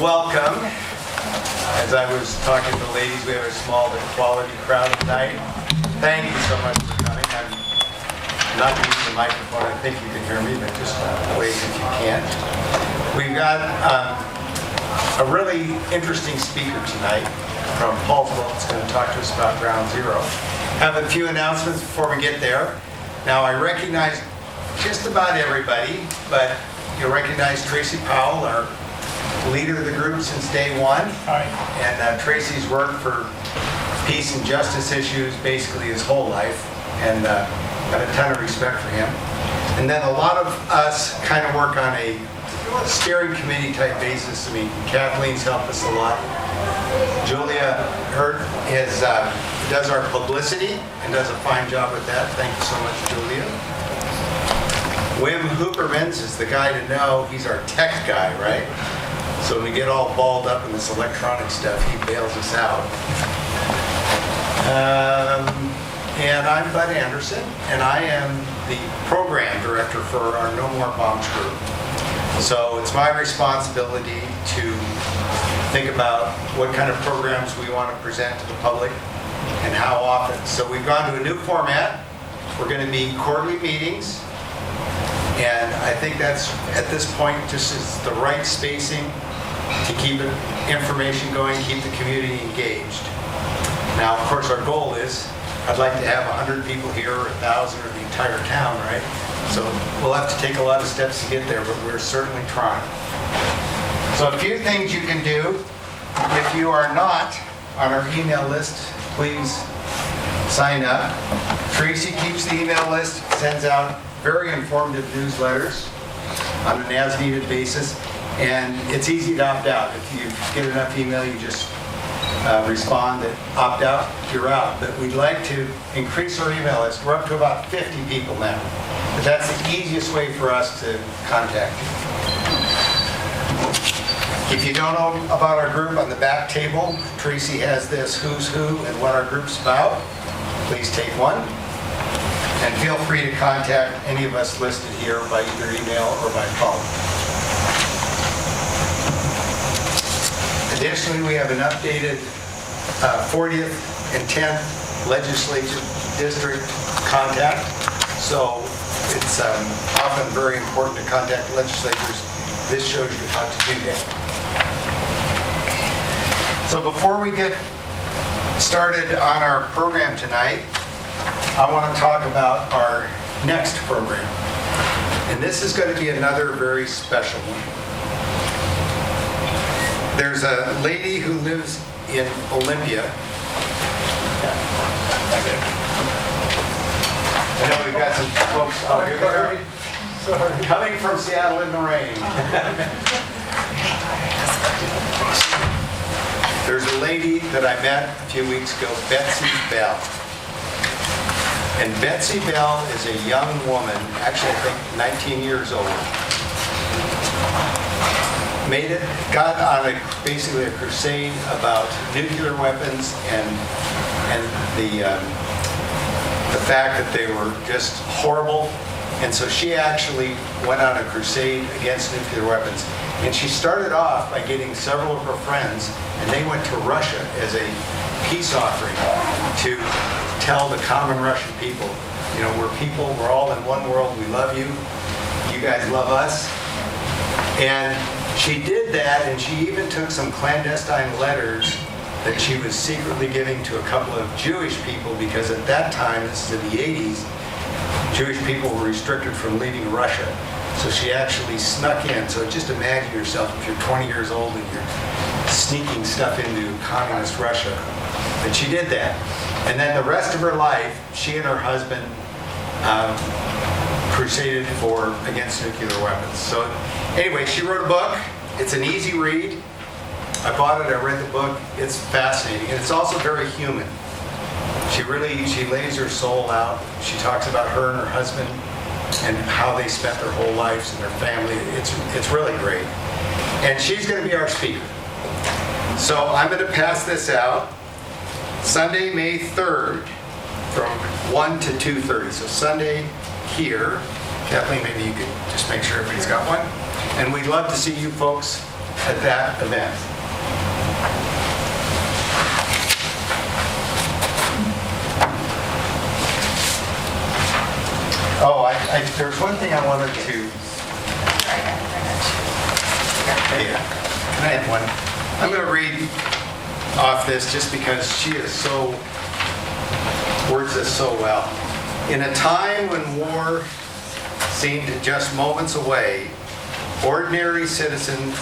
welcome. As I was talking to the ladies, we have a small but quality crowd tonight. Thank you so much for coming. I'm not using the microphone. I think you can hear me, but just wave if you can't. We've got a really interesting speaker tonight from Paulsville that's going to talk to us about Ground Zero. I have a few announcements before we get there. Now, I recognize just about everybody, but you'll recognize Tracy Powell, our leader of the group since day one. Hi. And Tracy's worked for peace and justice issues basically his whole life, and got a ton of respect for him. And then a lot of us kind of work on a steering committee type basis. I mean, Kathleen's helped us a lot. Julia Hurt does our publicity and does a fine job with that. Thank you so much, Julia. Wim Hoopermans is the guy to know. He's our tech guy, right? So when we get all balled up in this electronic stuff, he bails us out. And I'm Bud Anderson, and I am the program director for our No More Bombs group. So it's my responsibility to think about what kind of programs we want to present to the public and how often. So we've gone to a new format. We're going to be quarterly meetings. And I think that's, at this point, just is the right spacing to keep information going, keep the community engaged. Now, of course, our goal is, I'd like to have 100 people here, or 1,000, or the entire town, right? So we'll have to take a lot of steps to get there, but we're certainly trying. So a few things you can do. If you are not on our email list, please sign up. Tracy keeps the email list, sends out very informative newsletters on an as-needed basis, and it's easy to opt out. If you get enough email, you just respond and opt out, you're out. But we'd like to increase our email list. We're up to about 50 people now. But that's the easiest way for us to contact you. If you don't know about our group, on the back table, Tracy has this who's who and what our group's about. Please take one. And feel free to contact any of us listed here by either email or by phone. Additionally, we have an updated 40th and 10th legislative district contact. So it's often very important to contact legislators. This shows you how to do that. So before we get started on our program tonight, I want to talk about our next program. And this is going to be another very special one. There's a lady who lives in Olympia. I know we've got some folks out here. Sorry. Coming from Seattle in the rain. There's a lady that I met a few weeks ago, Betsy Bell. And Betsy Bell is a young woman, actually I think 19 years old. Got on basically a crusade about nuclear weapons and the fact that they were just horrible. And so she actually went on a crusade against nuclear weapons. And she started off by getting several of her friends, and they went to Russia as a peace offering to tell the common Russian people, you know, we're all in one world, we love you, you guys love us. And she did that, and she even took some clandestine letters that she was secretly giving to a couple of Jewish people, because at that time, this is in the 80s, Jewish people were restricted from leaving Russia. So she actually snuck in. So just imagine yourself, if you're 20 years old and you're sneaking stuff into communist Russia. But she did that. And then the rest of her life, she and her husband crusaded against nuclear weapons. So anyway, she wrote a book. It's an easy read. I bought it, I read the book. It's fascinating. And it's also very human. She lays her soul out. She talks about her and her husband and how they spent their whole lives and their family. It's really great. And she's going to be our speaker. So I'm going to pass this out Sunday, May 3rd from 1 to 2:30. So Sunday here. Kathleen, maybe you could just make sure everybody's got one. And we'd love to see you folks at that event. Oh, there's one thing I wanted to. Yeah, can I have one? I'm going to read off this just because she is so, words this so well. In a time when war seemed just moments away, ordinary citizens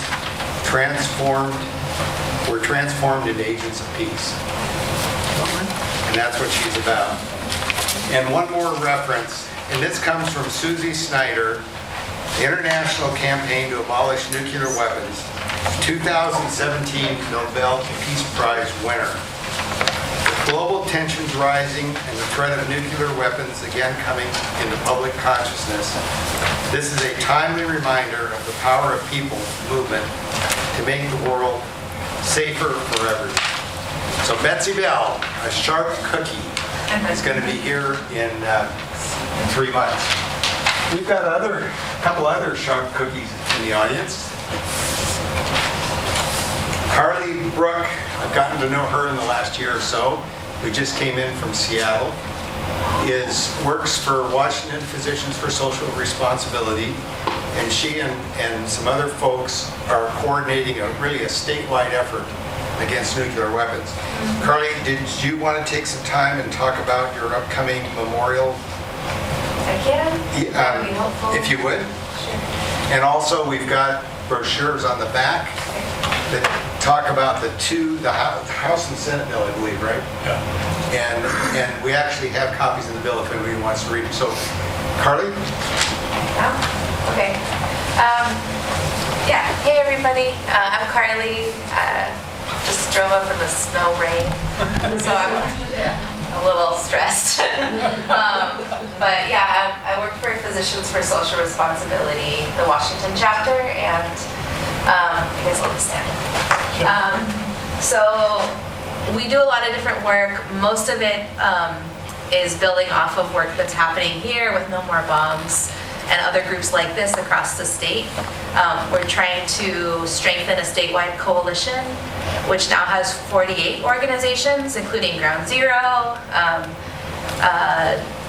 were transformed into agents of peace. And that's what she's about. And one more reference, and this comes from Susie Snyder, the International Campaign to Abolish Nuclear Weapons, 2017 Nobel Peace Prize winner. With global tensions rising and the threat of nuclear weapons again coming into public consciousness, this is a timely reminder of the power of people movement to make the world safer for everyone. So Betsy Bell, a sharp cookie, is going to be here in 3 months. We've got a couple other sharp cookies in the audience. Carly Brook, I've gotten to know her in the last year or so. We just came in from Seattle. Works for Washington Physicians for Social Responsibility, and she and some other folks are coordinating a statewide effort against nuclear weapons. Carly, did you want to take some time and talk about your upcoming memorial? I can. That would be helpful. If you would. Sure. And also, we've got brochures on the back that talk about the House and Senate bill, I believe, right? Yeah. And we actually have copies of the bill if anybody wants to read them. So, Carly? Yeah. Okay. Yeah. Hey, everybody. I'm Carly. Just drove up in the snow rain, so I'm a little stressed. But yeah, I work for Physicians for Social Responsibility, the Washington chapter, and you guys will stand. So we do a lot of different work. Most of it is building off of work that's happening here with No More Bombs and other groups like this across the state. We're trying to strengthen a statewide coalition, which now has 48 organizations, including Ground Zero,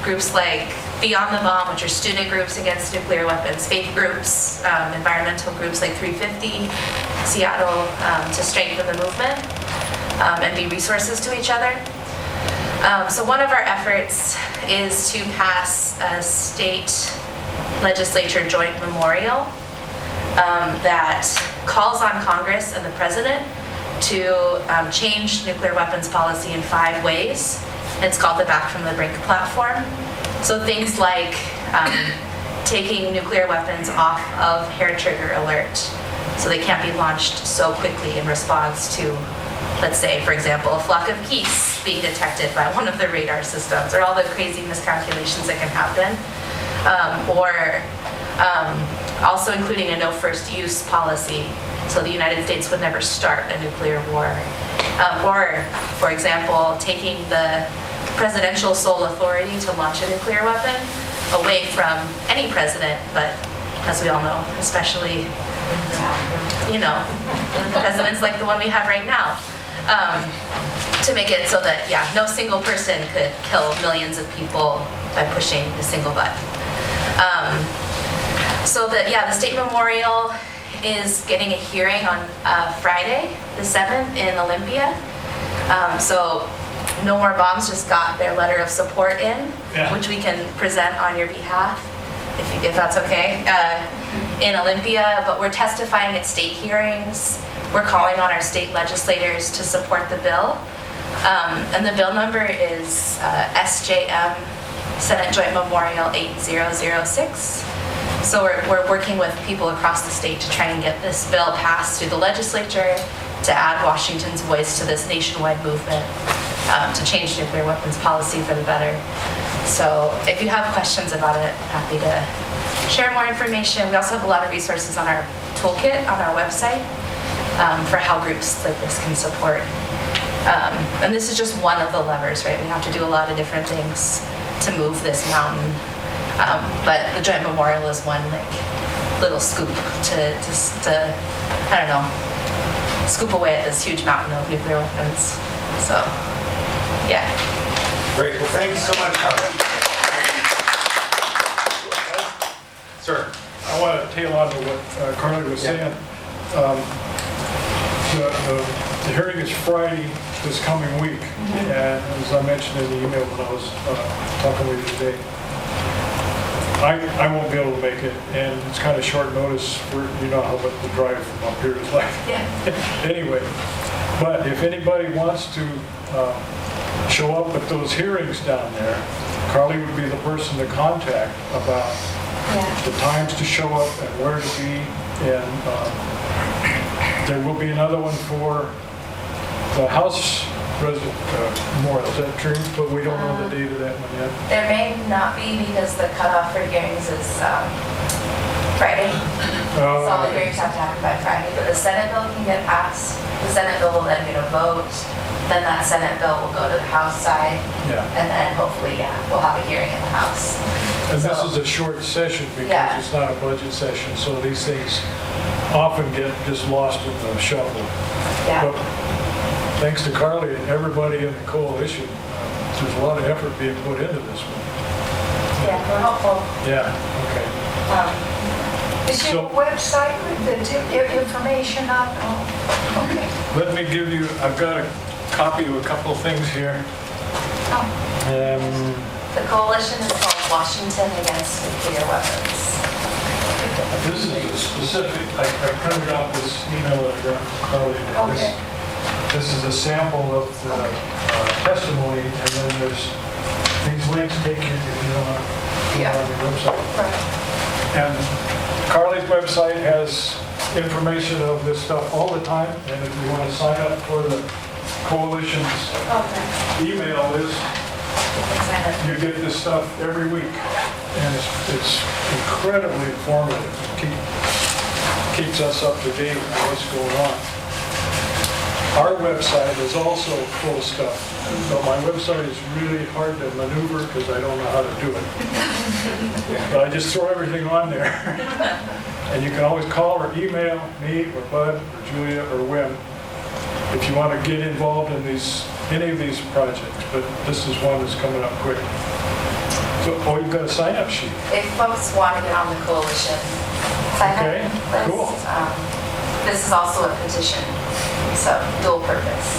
groups like Beyond the Bomb, which are student groups against nuclear weapons, faith groups, environmental groups like 350 Seattle, to strengthen the movement and be resources to each other. So one of our efforts is to pass a state legislature joint memorial that calls on Congress and the President to change nuclear weapons policy in 5 ways. It's called the Back from the Brink platform. So things like taking nuclear weapons off of hair trigger alert, so they can't be launched so quickly in response to, let's say, for example, a flock of geese being detected by one of the radar systems, or all the crazy miscalculations that can happen. Also including a no first use policy, so the United States would never start a nuclear war. Or, for example, taking the presidential sole authority to launch a nuclear weapon away from any president, but as we all know, especially, presidents like the one we have right now, to make it so that, no single person could kill millions of people by pushing a single button. The state memorial is getting a hearing on Friday, the 7th in Olympia. So No More Bombs just got their letter of support in, which we can present on your behalf, if that's okay, in Olympia. But we're testifying at state hearings. We're calling on our state legislators to support the bill. And the bill number is SJM Senate Joint Memorial 8006. So we're working with people across the state to try and get this bill passed through the legislature to add Washington's voice to this nationwide movement to change nuclear weapons policy for the better. So if you have questions about it, I'm happy to share more information. We also have a lot of resources on our toolkit on our website for how groups like this can support. And this is just one of the levers, right? We have to do a lot of different things to move this mountain. But the joint memorial is one little scoop to I don't know, scoop away at this huge mountain of nuclear weapons. So, yeah. Great, well, thank you so much, Carly. Sir? I want to tail on to what Carly was saying. The hearing is Friday this coming week, and as I mentioned in the email when I was talking with you today, I won't be able to make it, and it's kind of short notice for, you know how what the drive from up here is like. Yeah. Anyway, but if anybody wants to show up at those hearings down there, Carly would be the person to contact about the times to show up and where to be, and there will be another one for the House memorial. Is that true? But we don't know the date of that one yet. There may not be because the cutoff for hearings is Friday. So all the hearings have to happen by Friday. But the Senate bill can get passed. The Senate bill will then get a vote. Then that Senate bill will go to the House side. Yeah. And then hopefully, we'll have a hearing in the House. And this So- is a short session because Yeah. it's not a budget session, so these things often get just lost in the shuffle. Yeah. But thanks to Carly and everybody in the coalition, there's a lot of effort being put into this one. Yeah, we're hopeful. Yeah, okay. Is your So- website with the information on? Oh, okay. Let me give you, I've got a copy of a couple of things here. The coalition is called Washington Against Nuclear Weapons. This is a specific, I printed out this email that I got from Carly. Okay. This is a sample of the testimony, and then there's these links take you if you want to go on the website. Right. And Carly's website has information of this stuff all the time, and if you want to sign up for the coalition's Okay. email list, Excited. you get this stuff every week, and it's incredibly informative. Keeps us up to date on what's going on. Our website is also full of stuff. So my website is really hard to maneuver because I don't know how to do it. But I just throw everything on there. And you can always call or email me or Bud or Julia or Wim if you want to get involved in any of these projects. But this is one that's coming up quick. So, you've got a sign-up sheet. If folks want to get on the coalition Okay, sign-up cool. list, this is also a petition, so dual purpose.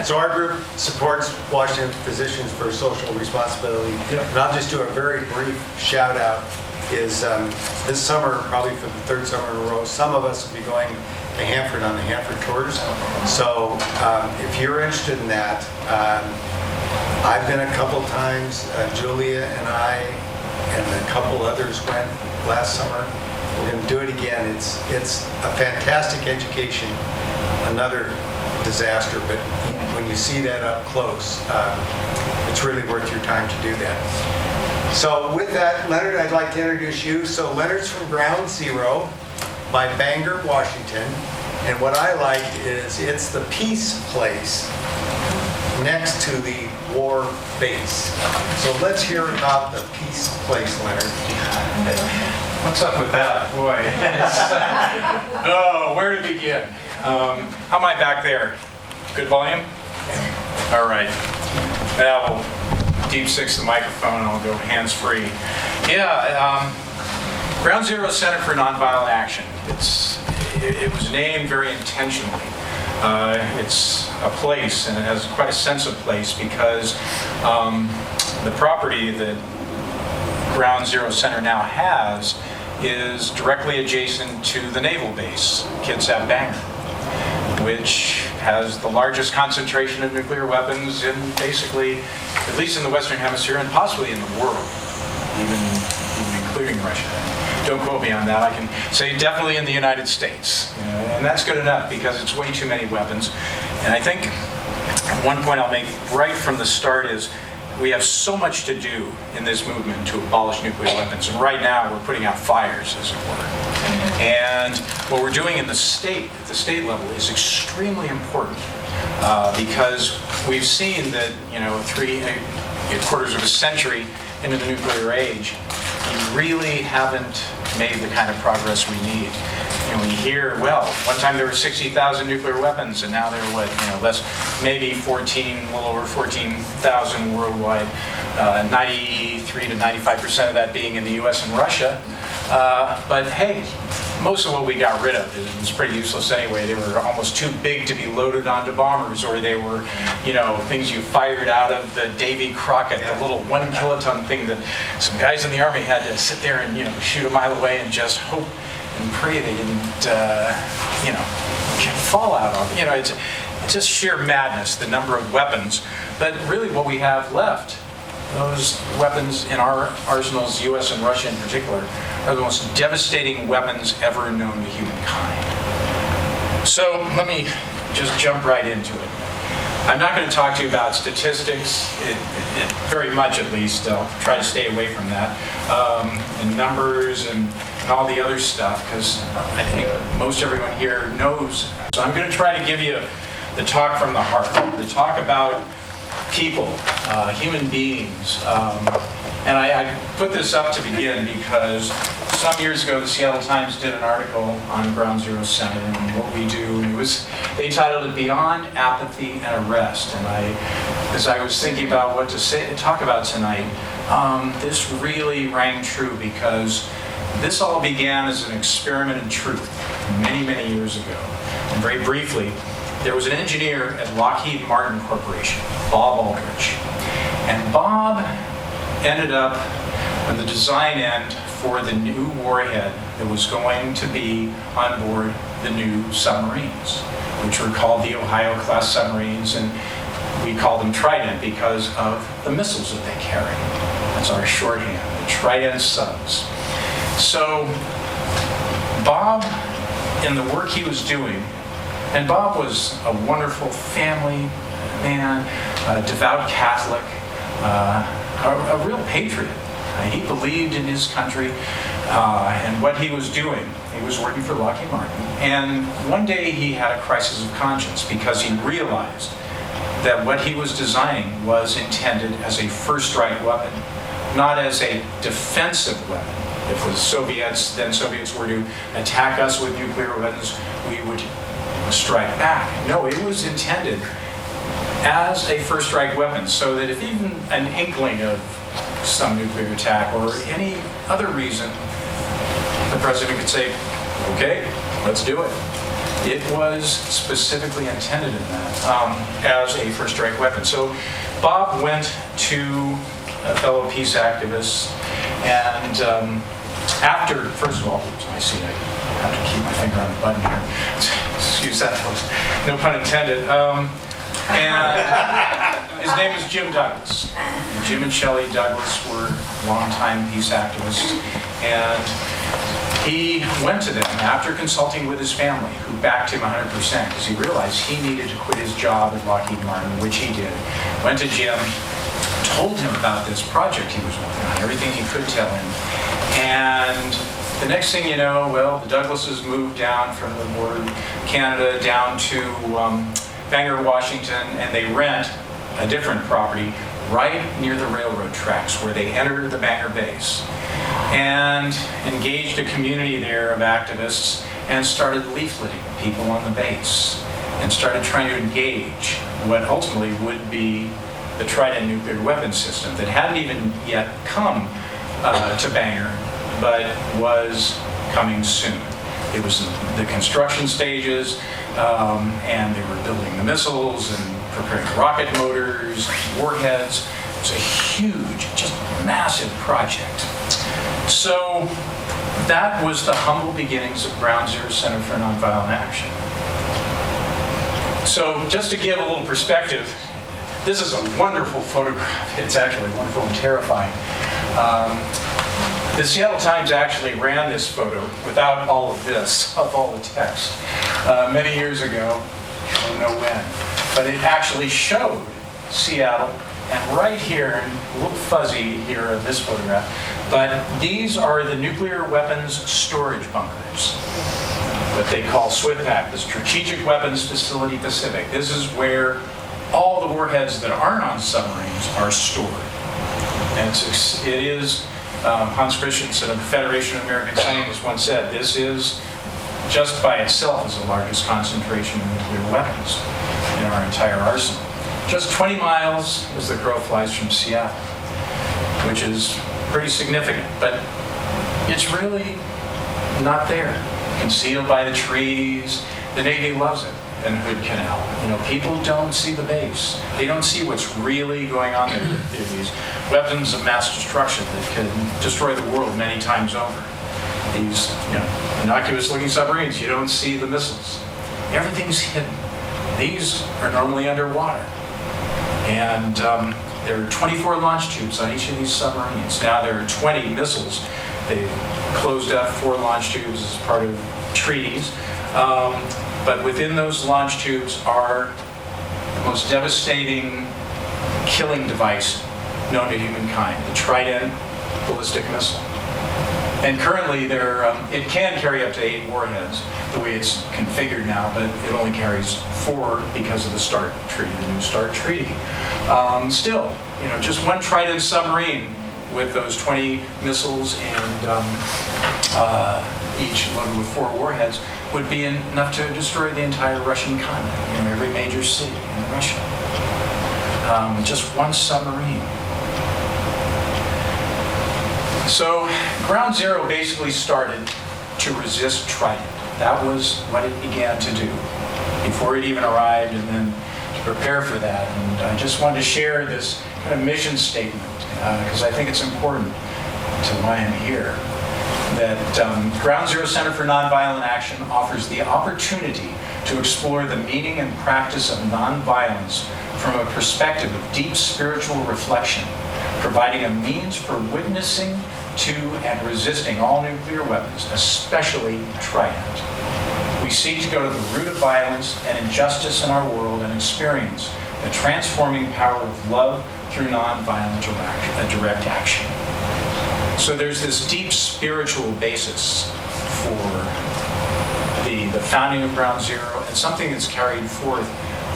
So our group supports Washington Physicians for Social Responsibility. Yep. And I'll just do a very brief shout out is this summer, probably for the third summer in a row, some of us will be going to Hanford on the Hanford Tours. So if you're interested in that, I've been a couple times, Julia and I and a couple others went last summer. We're going to do it again. It's a fantastic education, another disaster, but when you see that up close, it's really worth your time to do that. So with that, Leonard, I'd like to introduce you. So Leonard's from Ground Zero by Bangor, Washington. And what I liked is it's the peace place next to the war base. So let's hear about the peace place, Leonard. What's up with that? Boy. Oh, where to begin? How am I back there? Good volume? All right. Now we'll deep six the microphone and I'll go hands-free. Yeah, Ground Zero Center for Nonviolent Action. It was named very intentionally. It's a place, and it has quite a sense of place because the property that Ground Zero Center now has is directly adjacent to the naval base, Kitsap Bangor, which has the largest concentration of nuclear weapons in basically, at least in the Western Hemisphere and possibly in the world, even including Russia. Don't quote me on that. I can say definitely in the United States. And that's good enough because it's way too many weapons. And I think one point I'll make right from the start is we have so much to do in this movement to abolish nuclear weapons. And right now we're putting out fires, as it were. And what we're doing in the state, at the state level, is extremely important because we've seen that, 3/4 of a century into the nuclear age, you really haven't made the kind of progress we need. We hear, well, one time there were 60,000 nuclear weapons, and now there are what, less, maybe a little over 14,000 worldwide, 93 to 95% of that being in the US and Russia. But hey, most of what we got rid of was pretty useless anyway. They were almost too big to be loaded onto bombers, or they were, things you fired out of the Davy Crockett, the little 1 kiloton thing that some guys in the Army had to sit there and, shoot a mile away and just hope and pray they didn't, get fallout on them. It's just sheer madness, the number of weapons. But really what we have left, those weapons in our arsenals, US and Russia in particular, are the most devastating weapons ever known to humankind. So let me just jump right into it. I'm not going to talk to you about statistics, very much at least. I'll try to stay away from that, and numbers and all the other stuff, because I think most everyone here knows. So I'm going to try to give you the talk from the heart, the talk about people, human beings. And I put this up to begin because some years ago the Seattle Times did an article on Ground Zero Center and what we do. And they titled it Beyond Apathy and Arrest. And as I was thinking about what to talk about tonight, this really rang true because this all began as an experiment in truth many, many years ago. And very briefly, there was an engineer at Lockheed Martin Corporation, Bob Aldrich. And Bob ended up on the design end for the new warhead that was going to be on board the new submarines, which were called the Ohio-class submarines, and we call them Trident because of the missiles that they carry. That's our shorthand, the Trident subs. So Bob, in the work he was doing, and Bob was a wonderful family man, a devout Catholic, a real patriot. He believed in his country and what he was doing. He was working for Lockheed Martin. And one day he had a crisis of conscience because he realized that what he was designing was intended as a first strike weapon, not as a defensive weapon. If the Soviets were to attack us with nuclear weapons, we would strike back. No, it was intended as a first strike weapon, so that if even an inkling of some nuclear attack or any other reason, the president could say, okay, let's do it. It was specifically intended in that as a first strike weapon. So Bob went to a fellow peace activist, and after, first of all, I see I have to keep my finger on the button here. Excuse that, folks. No pun intended. And his name is Jim Douglas. Jim and Shelley Douglas were longtime peace activists, and he went to them after consulting with his family, who backed him 100% because he realized he needed to quit his job at Lockheed Martin, which he did. Went to Jim, told him about this project he was working on, everything he could tell him, and the next thing you know, well, the Douglases moved down from the border of Canada down to Bangor, Washington, and they rent a different property right near the railroad tracks where they enter the Bangor base, and engaged a community there of activists and started leafleting people on the base and started trying to engage what ultimately would be the Trident nuclear weapon system that hadn't even yet come to Bangor, but was coming soon. It was the construction stages, and they were building the missiles and preparing rocket motors, warheads. It was a huge, just massive project. So that was the humble beginnings of Ground Zero Center for Nonviolent Action. So just to give a little perspective, this is a wonderful photograph. It's actually wonderful and terrifying. The Seattle Times actually ran this photo without all of this, of all the text, many years ago. I don't know when. But it actually showed Seattle, and right here, and a little fuzzy here of this photograph, but these are the nuclear weapons storage bunkers, what they call SWIPAC, the Strategic Weapons Facility Pacific. This is where all the warheads that aren't on submarines are stored. And it is Hans Christensen of the Federation of American Scientists once said, this is, just by itself, is the largest concentration of nuclear weapons in our entire arsenal. Just 20 miles as the crow flies from Seattle, which is pretty significant, but it's really not there. Concealed by the trees. The Navy loves it in Hood Canal. You know, people don't see the base. They don't see what's really going on there. There are these weapons of mass destruction that can destroy the world many times over. These, you know, innocuous-looking submarines, you don't see the missiles. Everything's hidden. These are normally underwater. And there are 24 launch tubes on each of these submarines. Now there are 20 missiles. They've closed up 4 launch tubes as part of treaties. But within those launch tubes are the most devastating killing device known to humankind, the Trident ballistic missile. And currently it can carry up to 8 warheads, the way it's configured now, but it only carries 4 because of the START treaty, the new START treaty. Still, you know, just one Trident submarine with those 20 missiles and each loaded with 4 warheads would be enough to destroy the entire Russian continent, you know, every major city in Russia. Just one submarine. So Ground Zero basically started to resist Trident. That was what it began to do before it even arrived, and then to prepare for that. And I just wanted to share this kind of mission statement because I think it's important to why I'm here. That Ground Zero Center for Nonviolent Action offers the opportunity to explore the meaning and practice of nonviolence from a perspective of deep spiritual reflection, providing a means for witnessing to and resisting all nuclear weapons, especially Trident. We seek to go to the root of violence and injustice in our world and experience the transforming power of love through nonviolent direct action. So there's this deep spiritual basis for the founding of Ground Zero, and something that's carried forth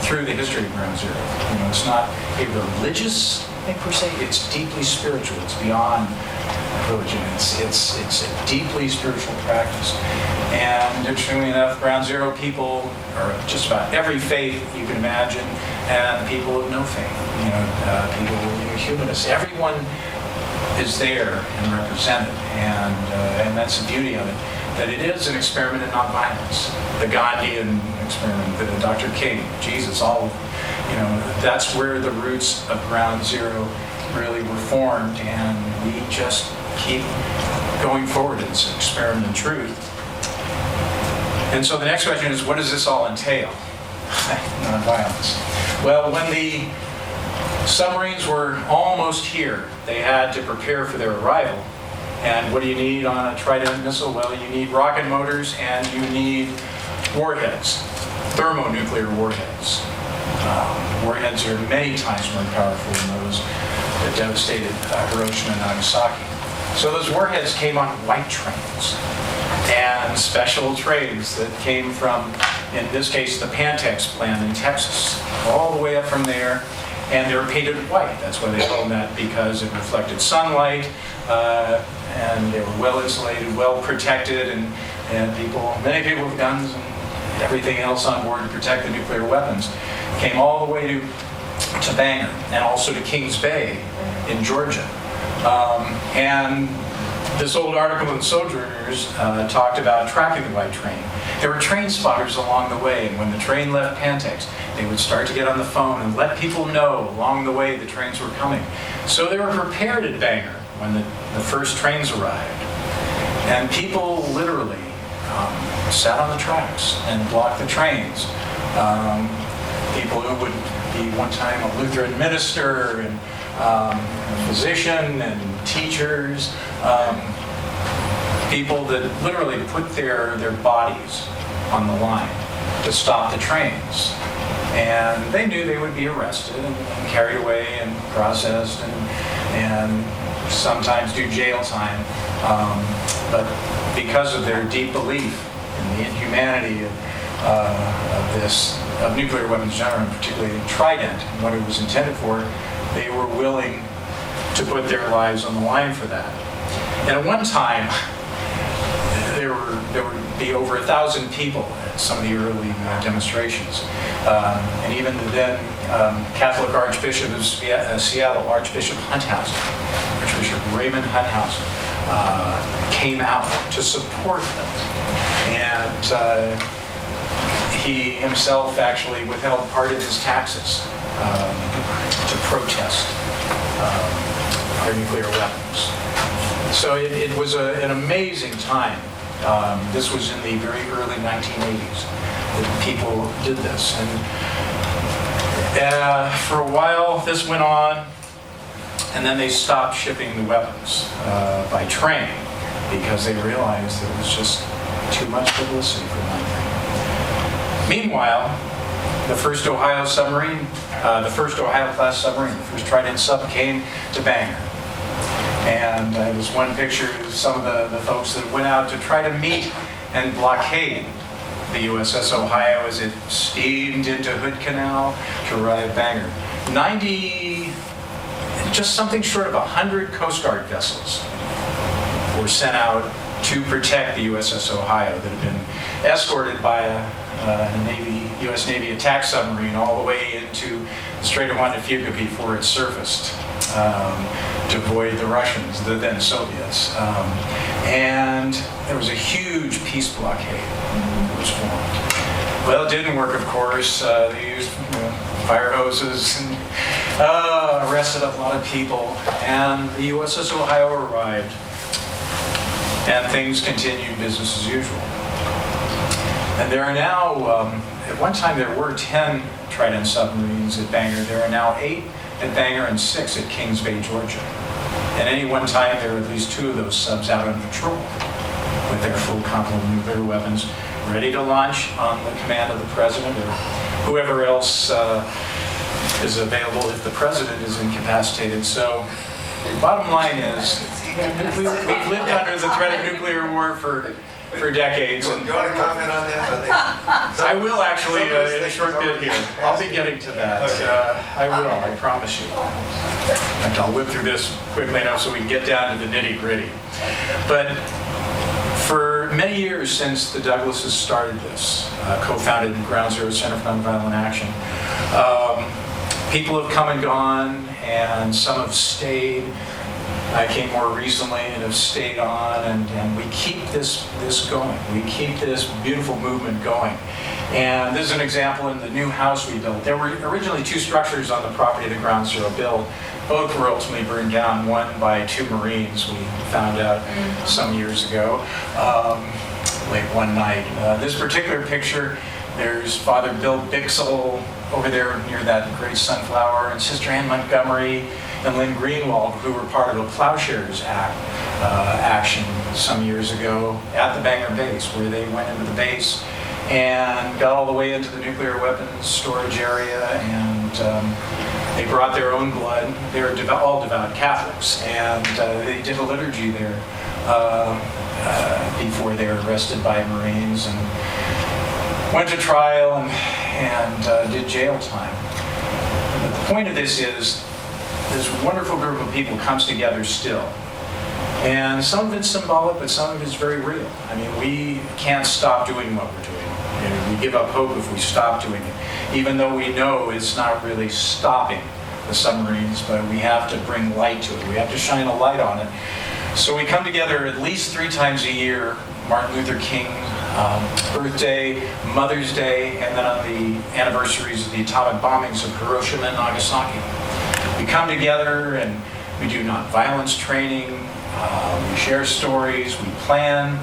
through the history of Ground Zero. You know, it's not a religious thing per se, it's deeply spiritual. It's beyond religion. It's a deeply spiritual practice. And interestingly enough, Ground Zero people are just about every faith you can imagine, and people of no faith. You know, people, you know, humanists. Everyone is there and represented, and that's the beauty of it. That it is an experiment in nonviolence. The Gandhian experiment, the Dr. King, Jesus, all of them. You know, that's where the roots of Ground Zero really were formed, and we just keep going forward. It's an experiment in truth. And so the next question is, what does this all entail? Nonviolence. Well, when the submarines were almost here, they had to prepare for their arrival. And what do you need on a Trident missile? Well, you need rocket motors and you need warheads, thermonuclear warheads. Warheads are many times more powerful than those that devastated Hiroshima and Nagasaki. So those warheads came on white trains and special trains that came from, in this case, the Pantex plant in Texas, all the way up from there. And they were painted white. That's why they called them that, because it reflected sunlight, and they were well insulated, well protected, and many people with guns and everything else on board to protect the nuclear weapons, came all the way to Bangor and also to Kings Bay in Georgia. And this old article in Sojourners talked about tracking the white train. There were train spotters along the way, and when the train left Pantex, they would start to get on the phone and let people know along the way the trains were coming. So they were prepared at Bangor when the first trains arrived. And people literally sat on the tracks and blocked the trains. People who would be one time a Lutheran minister and a physician and teachers, people that literally put their bodies on the line to stop the trains. And they knew they would be arrested and carried away and processed and sometimes do jail time. But because of their deep belief in the inhumanity of nuclear weapons generally, particularly Trident, and what it was intended for, they were willing to put their lives on the line for that. And at one time, there would be over 1,000 people at some of the early demonstrations. And even then, Catholic Archbishop of Seattle, Archbishop Hunthausen, Archbishop Raymond Hunthausen, came out to support them. And he himself actually withheld part of his taxes to protest our nuclear weapons. So it was an amazing time. This was in the very early 1980s that people did this. And for a while, this went on, and then they stopped shipping the weapons by train because they realized it was just too much publicity for one thing. Meanwhile, the first Ohio submarine, the first Ohio-class submarine, the first Trident sub came to Bangor. And there's one picture of some of the folks that went out to try to meet and blockade the USS Ohio as it steamed into Hood Canal to arrive Bangor. Just something short of 100 Coast Guard vessels were sent out to protect the USS Ohio that had been escorted by a U.S. Navy attack submarine all the way into the Strait of Juan de Fuca before it surfaced to avoid the Russians, the then Soviets. And there was a huge peace blockade that was formed. Well, it didn't work, of course. They used fire hoses and arrested a lot of people. And the USS Ohio arrived. And things continued business as usual. And there are now, at one time there were 10 Trident submarines at Bangor. There are now 8 at Bangor and 6 at Kings Bay, Georgia. At any one time, there are at least 2 of those subs out on patrol with their full complement of nuclear weapons, ready to launch on the command of the president or whoever else is available if the president is incapacitated. So the bottom line is, we've lived under the threat of nuclear war for decades. You want to comment on that? I will actually in a short bit here. I'll be getting to that. I will, I promise you. And I'll whip through this quickly enough so we can get down to the nitty-gritty. But for many years since the Douglases started this, co-founded Ground Zero Center for Nonviolent Action, people have come and gone, and some have stayed. I came more recently and have stayed on, and we keep this going. We keep this beautiful movement going. And this is an example in the new house we built. There were originally 2 structures on the property the Ground Zero built. Both were ultimately burned down, one by 2 Marines, we found out some years ago, late one night. This particular picture, there's Father Bill Bixel over there near that great sunflower, and Sister Ann Montgomery, and Lynn Greenwald, who were part of the Plowshares action some years ago at the Bangor base, where they went into the base and got all the way into the nuclear weapons storage area, and they brought their own blood. They were all devout Catholics, and they did a liturgy there before they were arrested by Marines and went to trial and did jail time. And the point of this is, this wonderful group of people comes together still. And some of it's symbolic, but some of it's very real. I mean, we can't stop doing what we're doing. You know, we give up hope if we stop doing it, even though we know it's not really stopping the submarines, but we have to bring light to it. We have to shine a light on it. So we come together at least 3 times a year, Martin Luther King birthday, Mother's Day, and then on the anniversaries of the atomic bombings of Hiroshima and Nagasaki. We come together and we do nonviolence training, we share stories, we plan,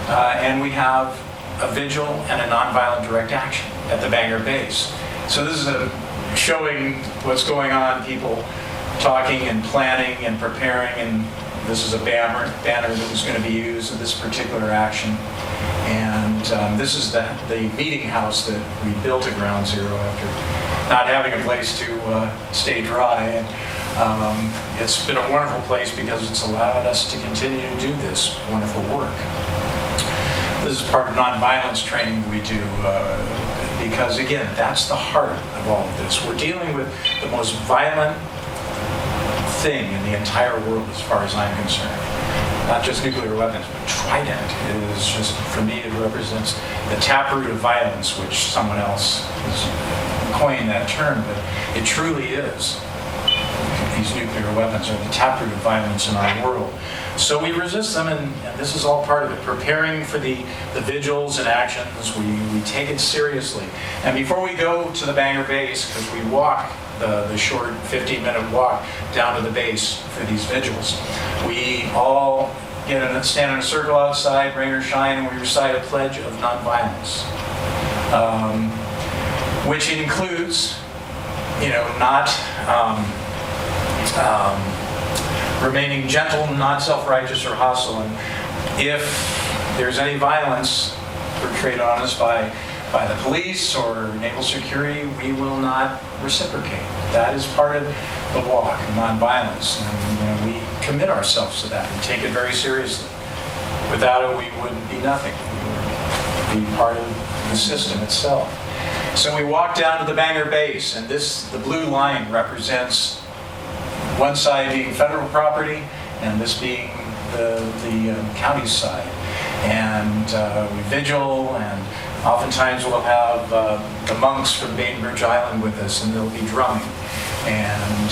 and we have a vigil and a nonviolent direct action at the Bangor base. So this is showing what's going on, people talking and planning and preparing, and this is a banner that was going to be used in this particular action. And this is the meeting house that we built at Ground Zero after not having a place to stay dry. And it's been a wonderful place because it's allowed us to continue to do this wonderful work. This is part of nonviolence training we do because, again, that's the heart of all of this. We're dealing with the most violent thing in the entire world as far as I'm concerned. not just nuclear weapons, but Trident is just, for me, it represents the taproot of violence, which someone else has coined that term, but it truly is. These nuclear weapons are the taproot of violence in our world. So we resist them, and this is all part of it. Preparing for the vigils and actions, we take it seriously. And before we go to the Bangor base, because we walk the short 15-minute walk down to the base for these vigils, we all stand in a circle outside, rain or shine, and we recite a pledge of nonviolence, which includes, not remaining gentle, not self-righteous or hostile. And if there's any violence portrayed on us by the police or naval security, we will not reciprocate. That is part of the walk, nonviolence. And we commit ourselves to that and take it very seriously. Without it, we would be nothing. We would be part of the system itself. So we walk down to the Bangor base, and the blue line represents one side being federal property, and this being the county side. And we vigil, and oftentimes we'll have the monks from Bainbridge Island with us, and they'll be drumming. And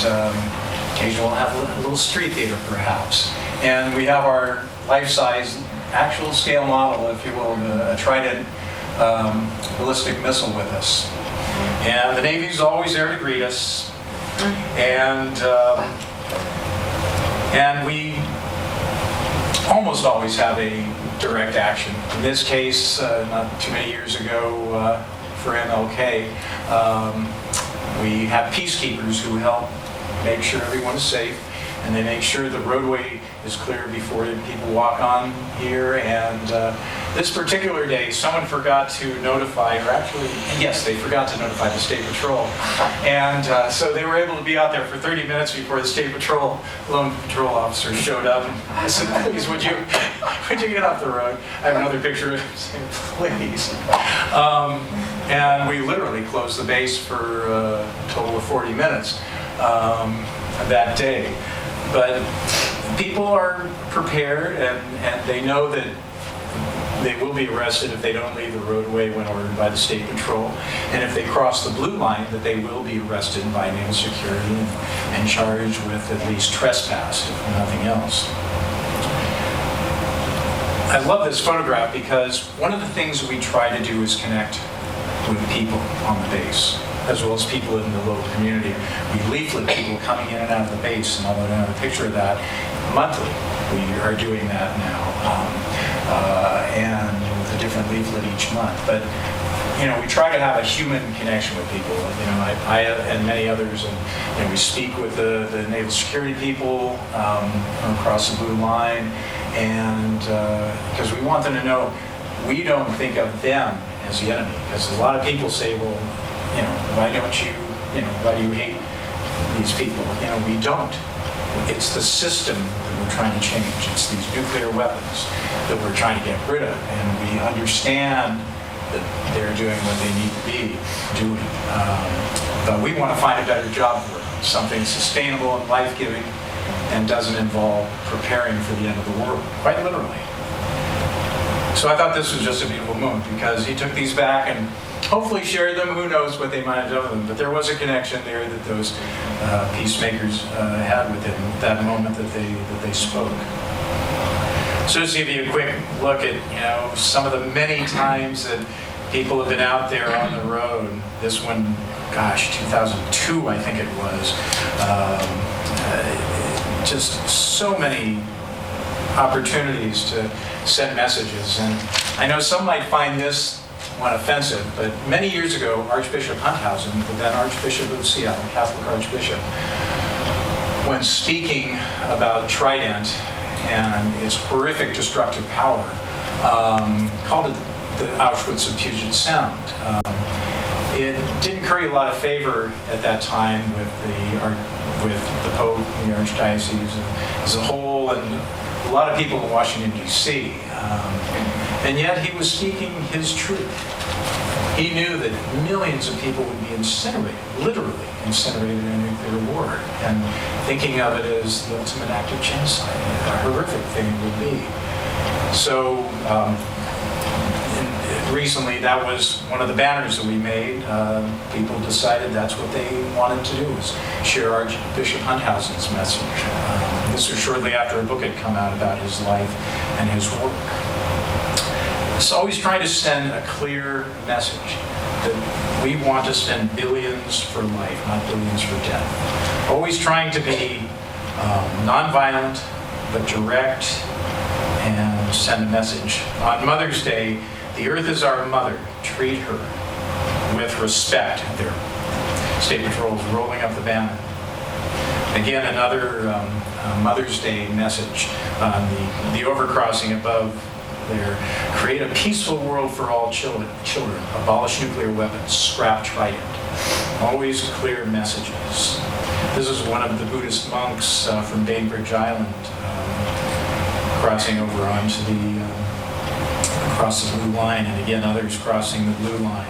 occasionally we'll have a little street theater, perhaps. And we have our life-size, actual scale model, if you will, a Trident ballistic missile with us. And the Navy's always there to greet us. And we almost always have a direct action. In this case, not too many years ago for MLK, we have peacekeepers who help make sure everyone is safe, and they make sure the roadway is clear before people walk on here. And this particular day, someone forgot to notify, or actually, yes, they forgot to notify the State Patrol. And so they were able to be out there for 30 minutes before the State Patrol, lone patrol officer showed up. And I said, please, would you get off the road? I have another picture of him saying, please. And we literally closed the base for a total of 40 minutes that day. But people are prepared, and they know that they will be arrested if they don't leave the roadway when ordered by the State Patrol. And if they cross the blue line, that they will be arrested by naval security and charged with at least trespass, if nothing else. I love this photograph because one of the things we try to do is connect with people on the base, as well as people in the local community. We leaflet people coming in and out of the base, and I'll have a picture of that monthly. We are doing that now, and with a different leaflet each month. But we try to have a human connection with people. I and many others, and we speak with the naval security people across the blue line, and because we want them to know we don't think of them as the enemy. Because a lot of people say, well, why do you hate these people? We don't. It's the system that we're trying to change. It's these nuclear weapons that we're trying to get rid of. And we understand that they're doing what they need to be doing. But we want to find a better job for them, something sustainable and life-giving and doesn't involve preparing for the end of the world, quite literally. So I thought this was just a beautiful moment because he took these back and hopefully shared them. Who knows what they might have done with them. But there was a connection there that those peacemakers had with him at that moment that they spoke. So just to give you a quick look at some of the many times that people have been out there on the road. This one, 2002 I think it was. Just so many opportunities to send messages. And I know some might find this one offensive, but many years ago, Archbishop Hunthausen, the then Archbishop of Seattle, Catholic Archbishop, when speaking about Trident and its horrific destructive power, called it the Auschwitz of Puget Sound. It didn't curry a lot of favor at that time with the Pope and the Archdiocese as a whole, and a lot of people in Washington, D.C. And yet he was speaking his truth. He knew that millions of people would be incinerated, literally incinerated in a nuclear war, and thinking of it as the ultimate act of genocide, a horrific thing it would be. So recently, that was one of the banners that we made. People decided that's what they wanted to do, was share Archbishop Hunthausen's message. This was shortly after a book had come out about his life and his work. It's always trying to send a clear message that we want to spend billions for life, not billions for death. Always trying to be nonviolent, but direct, and send a message. On Mother's Day, the earth is our mother. Treat her with respect. Their state patrols rolling up the banner. Again, another Mother's Day message on the overcrossing above there. Create a peaceful world for all children. Abolish nuclear weapons. Scrap Trident. Always clear messages. This is one of the Buddhist monks from Bainbridge Island crossing over onto across the blue line, and again others crossing the blue line.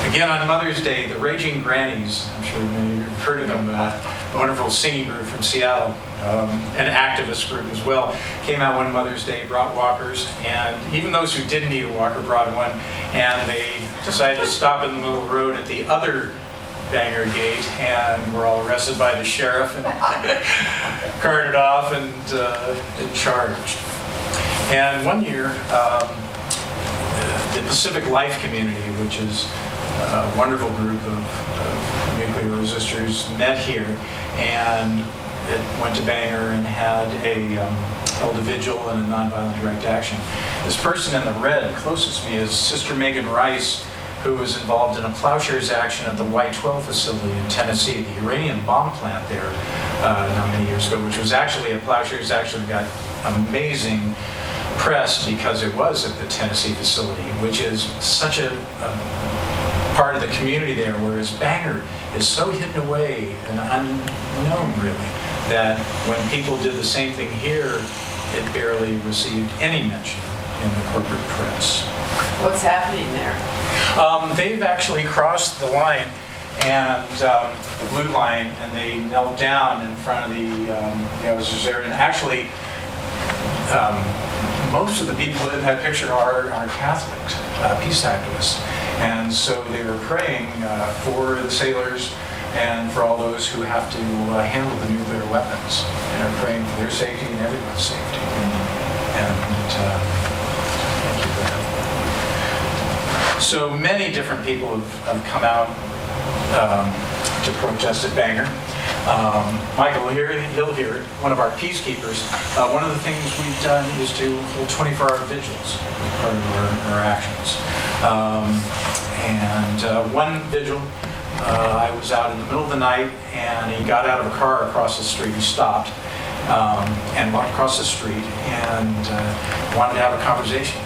Again on Mother's Day, the Raging Grannies, I'm sure many of you have heard of them, a wonderful singing group from Seattle, an activist group as well, came out one Mother's Day, brought walkers, and even those who didn't need a walker brought one, and they decided to stop in the middle of the road at the other Bangor gate, and were all arrested by the sheriff and carted off and charged. And one year, the Pacific Life Community, which is a wonderful group of nuclear resistors, met here, and it went to Bangor and held a vigil and a nonviolent direct action. This person in the red closest to me is Sister Megan Rice, who was involved in a plowshares action at the Y-12 facility in Tennessee, the uranium bomb plant there not many years ago, which was actually a plowshares action that got amazing press because it was at the Tennessee facility, which is such a part of the community there, whereas Bangor is so hidden away and unknown, really, that when people did the same thing here, it barely received any mention in the corporate press. What's happening there? They've actually crossed the line, and the blue line, and they knelt down in front of the officers there, and actually most of the people in that picture are Catholics, peace activists. And so they were praying for the sailors and for all those who have to handle the nuclear weapons. And are praying for their safety and everyone's safety. And thank you for that. So many different people have come out to protest at Bangor. Michael Hill here, one of our peacekeepers, one of the things we've done is to hold 24-hour vigils as part of our actions. One vigil, I was out in the middle of the night, and he got out of a car across the street. He stopped and walked across the street and wanted to have a conversation.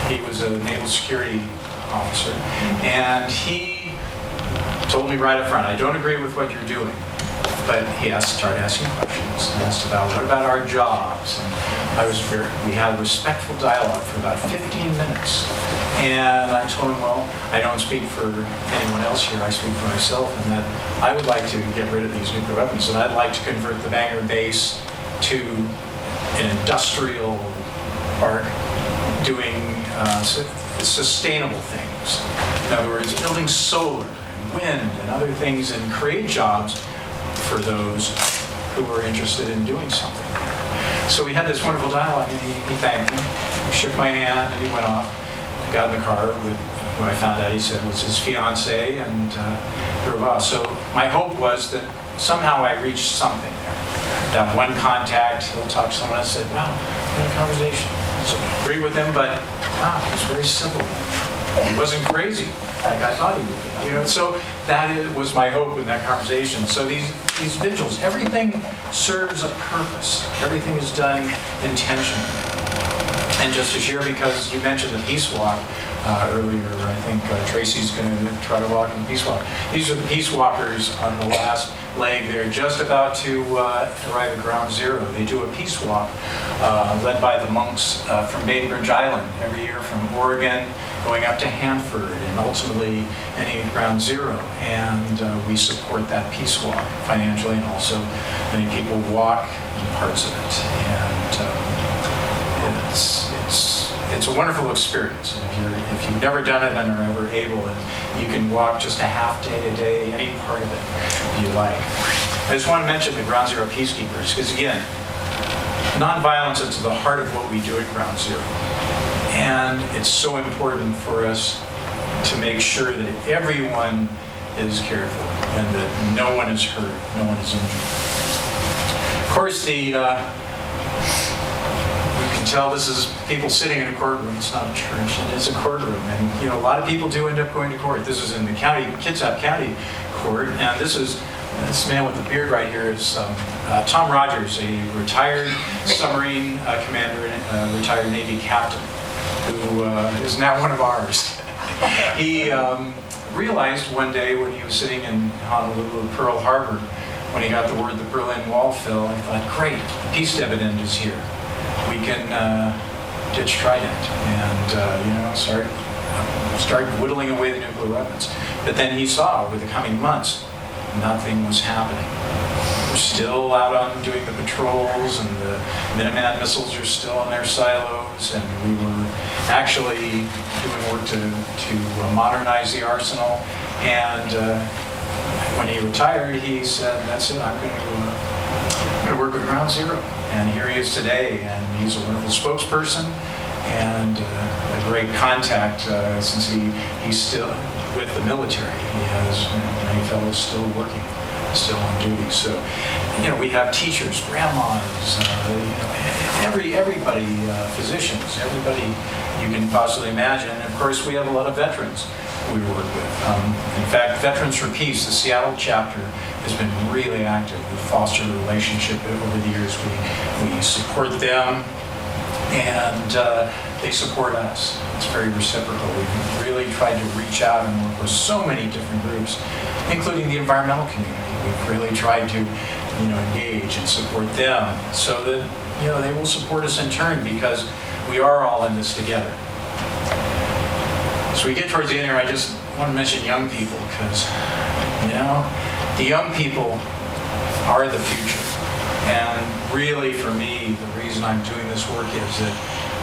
He was a naval security officer, and he told me right up front, I don't agree with what you're doing. But he started asking questions. He asked about, what about our jobs? And we had a respectful dialogue for about 15 minutes. And I told him, well, I don't speak for anyone else here. I speak for myself, and that I would like to get rid of these nuclear weapons, and I'd like to convert the Bangor base to an industrial park doing sustainable things. In other words, building solar and wind and other things, and create jobs for those who were interested in doing something. So we had this wonderful dialogue, and he thanked me, he shook my hand, and he went off. I got in the car with who I found out he said was his fiancée, and drove off. So my hope was that somehow I reached something there. That one contact, he'll talk to someone, I said, wow, we had a conversation. So I agree with him, but wow, it was very simple. He wasn't crazy like I thought he would be. So that was my hope in that conversation. So these vigils, everything serves a purpose. Everything is done intentionally. And just to share, because you mentioned the Peace Walk earlier, I think Tracy's going to try to walk in the Peace Walk. These are the Peace Walkers on the last leg. They're just about to arrive at Ground Zero. They do a Peace Walk led by the monks from Bainbridge Island every year from Oregon. going up to Hanford, and ultimately ending at Ground Zero. And we support that peace walk financially, and also many people walk in parts of it. And it's a wonderful experience. And if you've never done it and are ever able, and you can walk just a half day today, any part of it you like. I just want to mention the Ground Zero Peacekeepers, because again, nonviolence is at the heart of what we do at Ground Zero. And it's so important for us to make sure that everyone is cared for and that no one is hurt, no one is injured. Of course, you can tell this is people sitting in a courtroom. It's not a church, it is a courtroom. And a lot of people do end up going to court. This is in the Kitsap County Court, and this man with the beard right here is Tom Rogers, a retired submarine commander and retired Navy captain, who is now one of ours. He realized one day when he was sitting in Honolulu, Pearl Harbor, when he got the word the Berlin Wall fell, he thought, great, the peace dividend is here. We can ditch Trident and start whittling away the nuclear weapons. But then he saw over the coming months, nothing was happening. We're still out on doing the patrols, and the Minuteman missiles are still in their silos, and we were actually doing work to modernize the arsenal. And when he retired, he said, that's it, I'm going to work with Ground Zero. And here he is today, and he's a wonderful spokesperson and a great contact since he's still with the military. He has many fellows still working, still on duty. So, we have teachers, grandmas, everybody, physicians, everybody you can possibly imagine. And of course, we have a lot of veterans we work with. In fact, Veterans for Peace, the Seattle chapter, has been really active. We've fostered a relationship over the years. We support them, and they support us. It's very reciprocal. We've really tried to reach out and work with so many different groups, including the environmental community. We've really tried to, engage and support them so that, they will support us in turn, because we are all in this together. So we get towards the end here, I just want to mention young people, because, the young people are the future. And really, for me, the reason I'm doing this work is that,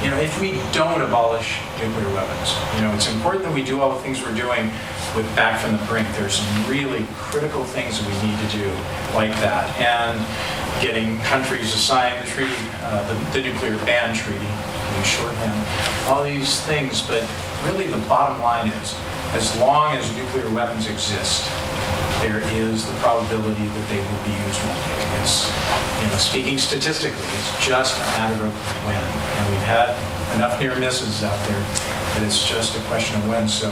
if we don't abolish nuclear weapons, it's important that we do all the things we're doing with Back from the Brink. There's some really critical things that we need to do like that. And getting countries to sign the treaty, the nuclear ban treaty, shorthand, all these things. But really the bottom line is, as long as nuclear weapons exist, there is the probability that they will be used one day. It's, speaking statistically, it's just a matter of when. And we've had enough near misses out there that it's just a question of when. So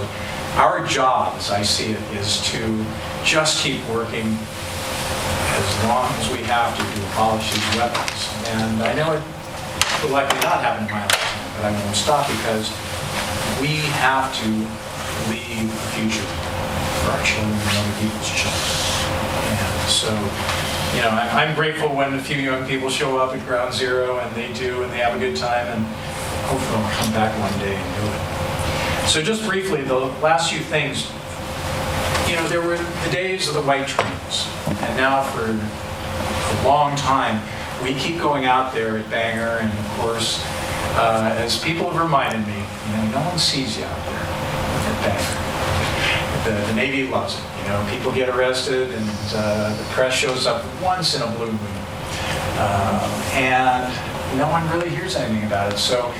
our job, as I see it, is to just keep working as long as we have to abolish these weapons. And I know it will likely not happen in my lifetime, but I won't stop, because we have to leave a future for our children and other people's children. And so, I'm grateful when a few young people show up at Ground Zero, and they do, and they have a good time, and hopefully they'll come back one day and do it. So just briefly, the last few things, there were the days of the white trains, and now for a long time, we keep going out there at Bangor, and of course, as people have reminded me, no one sees you out there at Bangor. The Navy loves it. People get arrested, and the press shows up once in a blue moon, and no one really hears anything about it. So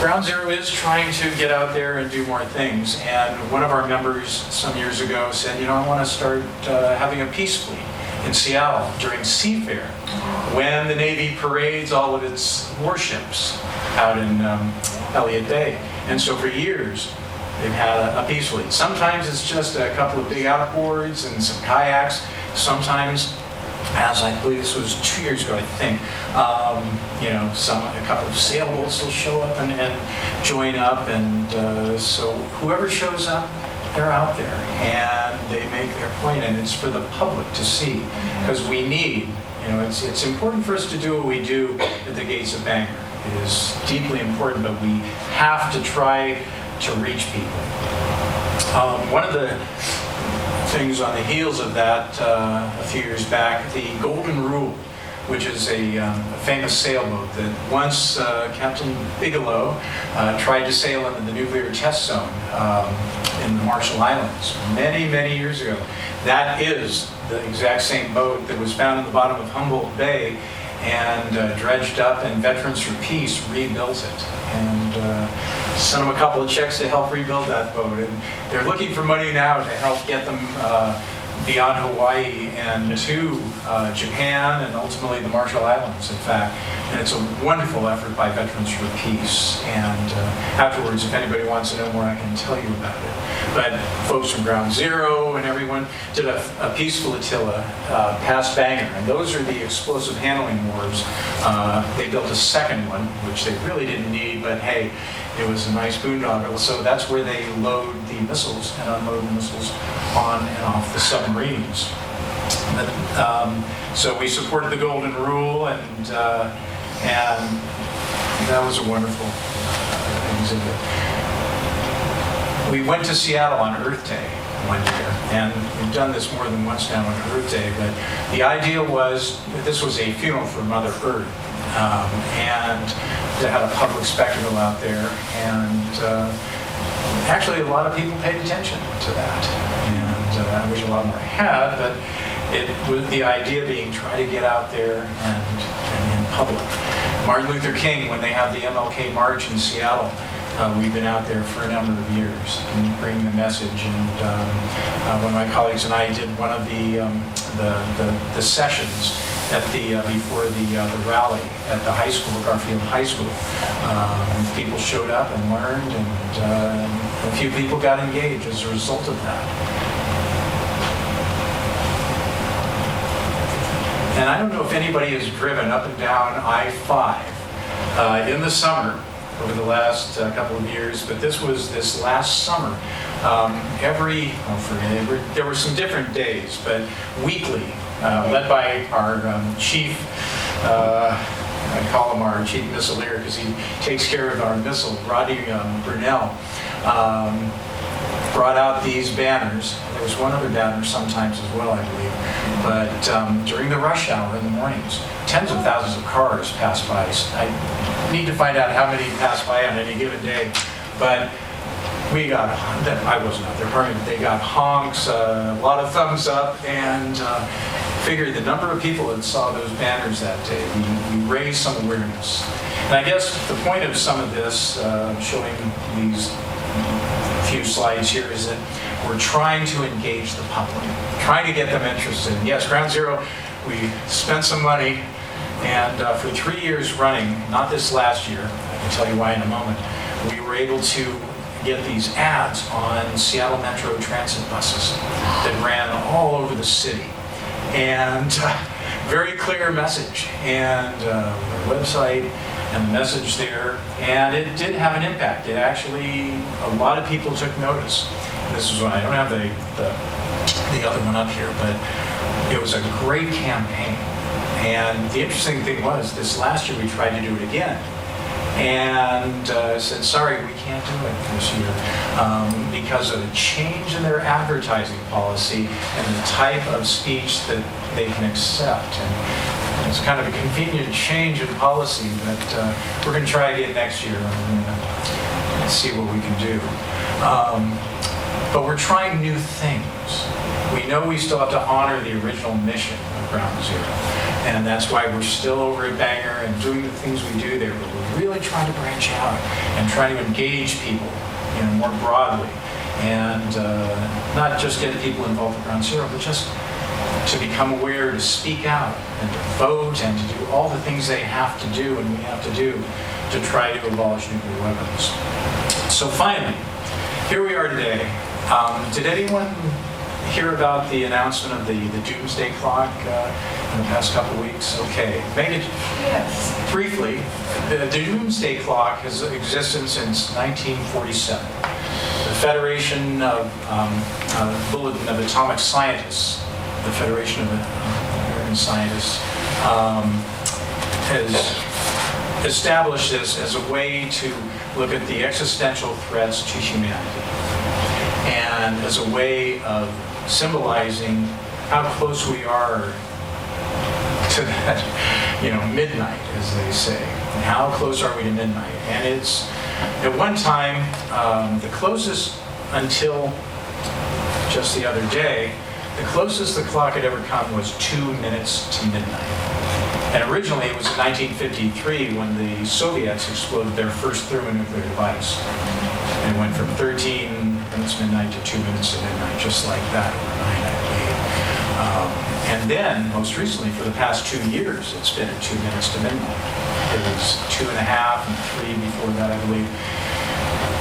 Ground Zero is trying to get out there and do more things. And one of our members some years ago said, I want to start having a peace fleet in Seattle during Seafair, when the Navy parades all of its warships out in Elliott Bay. And so for years, they've had a peace fleet. Sometimes it's just a couple of big outboards and some kayaks. Sometimes, as I believe this was 2 years ago, I think, a couple of sailboats will show up and join up. And so whoever shows up, they're out there, and they make their point, and it's for the public to see, because we need, it's important for us to do what we do at the gates of Bangor. It is deeply important, but we have to try to reach people. One of the things on the heels of that a few years back, the Golden Rule, which is a famous sailboat that once Captain Bigelow tried to sail into the nuclear test zone in the Marshall Islands many, many years ago. That is the exact same boat that was found in the bottom of Humboldt Bay and dredged up, and Veterans for Peace rebuilt it and sent them a couple of checks to help rebuild that boat. And they're looking for money now to help get them beyond Hawaii and to Japan and ultimately the Marshall Islands, in fact. And it's a wonderful effort by Veterans for Peace. And afterwards, if anybody wants to know more, I can tell you about it. But folks from Ground Zero and everyone did a peace flotilla past Bangor. And those are the explosive handling wharves. They built a second one, which they really didn't need, but hey, it was a nice boondoggle. So that's where they load the missiles and unload the missiles on and off the submarines. So we supported the Golden Rule, and that was a wonderful exhibit. We went to Seattle on Earth Day one year, and we've done this more than once now on Earth Day, but the idea was that this was a funeral for Mother Earth, and to have a public spectacle out there, and actually a lot of people paid attention to that, and I wish a lot more had, but it was the idea being try to get out there and in public. Martin Luther King, when they have the MLK March in Seattle, we've been out there for a number of years and bringing the message. And one of my colleagues and I did one of the sessions at before the rally at the high school, Garfield High School. People showed up and learned, and a few people got engaged as a result of that. And I don't know if anybody has driven up and down I-5 in the summer over the last couple of years, but this last summer. There were some different days, but weekly, led by our chief, I call him our chief missileer because he takes care of our missile, Rodney Brunel, brought out these banners. There was one other banner sometimes as well, I believe. But during the rush hour in the mornings, tens of thousands of cars pass by. I need to find out how many pass by on any given day. But we got, I wasn't out there, pardon me, they got honks, a lot of thumbs up, and figured the number of people that saw those banners that day, we raised some awareness. And I guess the point of some of this, showing these few slides here, is that we're trying to engage the public, trying to get them interested. And yes, Ground Zero, we spent some money, and for 3 years running, not this last year, I can tell you why in a moment, we were able to get these ads on Seattle Metro transit buses that ran all over the city. And very clear message, and our website and the message there, and it did have an impact. It actually, a lot of people took notice. And this is when I don't have the other one up here, but it was a great campaign. And the interesting thing was, this last year we tried to do it again, and said, sorry, we can't do it this year because of a change in their advertising policy and the type of speech that they can accept. And it's kind of a convenient change in policy, but we're going to try again next year and see what we can do. But we're trying new things. We know we still have to honor the original mission of Ground Zero. And that's why we're still over at Bangor and doing the things we do there. But we're really trying to branch out and trying to engage people, more broadly. And not just get people involved with Ground Zero, but just to become aware, to speak out, and to vote, and to do all the things they have to do and we have to do to try to abolish nuclear weapons. So finally, here we are today. Did anyone hear about the announcement of the doomsday clock in the past couple of weeks? Okay, make it briefly. The doomsday clock has existed since 1947. The Federation of Bulletin of Atomic Scientists, the Federation of American Scientists, has established this as a way to look at the existential threats to humanity and as a way of symbolizing how close we are to that, midnight, as they say. And how close are we to midnight? And it's, at one time, the closest until just the other day, the closest the clock had ever come was 2 minutes to midnight. And originally it was in 1953 when the Soviets exploded their first thermonuclear device. And it went from 13 minutes to midnight to 2 minutes to midnight, just like that overnight, I believe. And then, most recently, for the past 2 years, it's been at 2 minutes to midnight. It was 2.5 and 3 before that, I believe.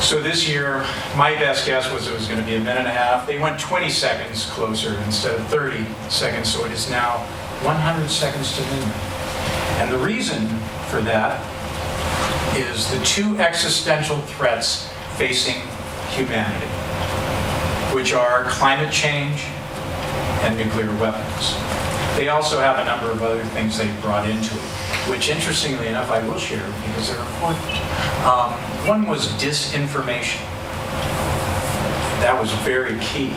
So this year, my best guess was it was going to be 1.5 minutes. They went 20 seconds closer instead of 30 seconds, so it is now 100 seconds to midnight. And the reason for that is the two existential threats facing humanity, which are climate change and nuclear weapons. They also have a number of other things they've brought into it, which interestingly enough I will share because they're important. One was disinformation. That was very key.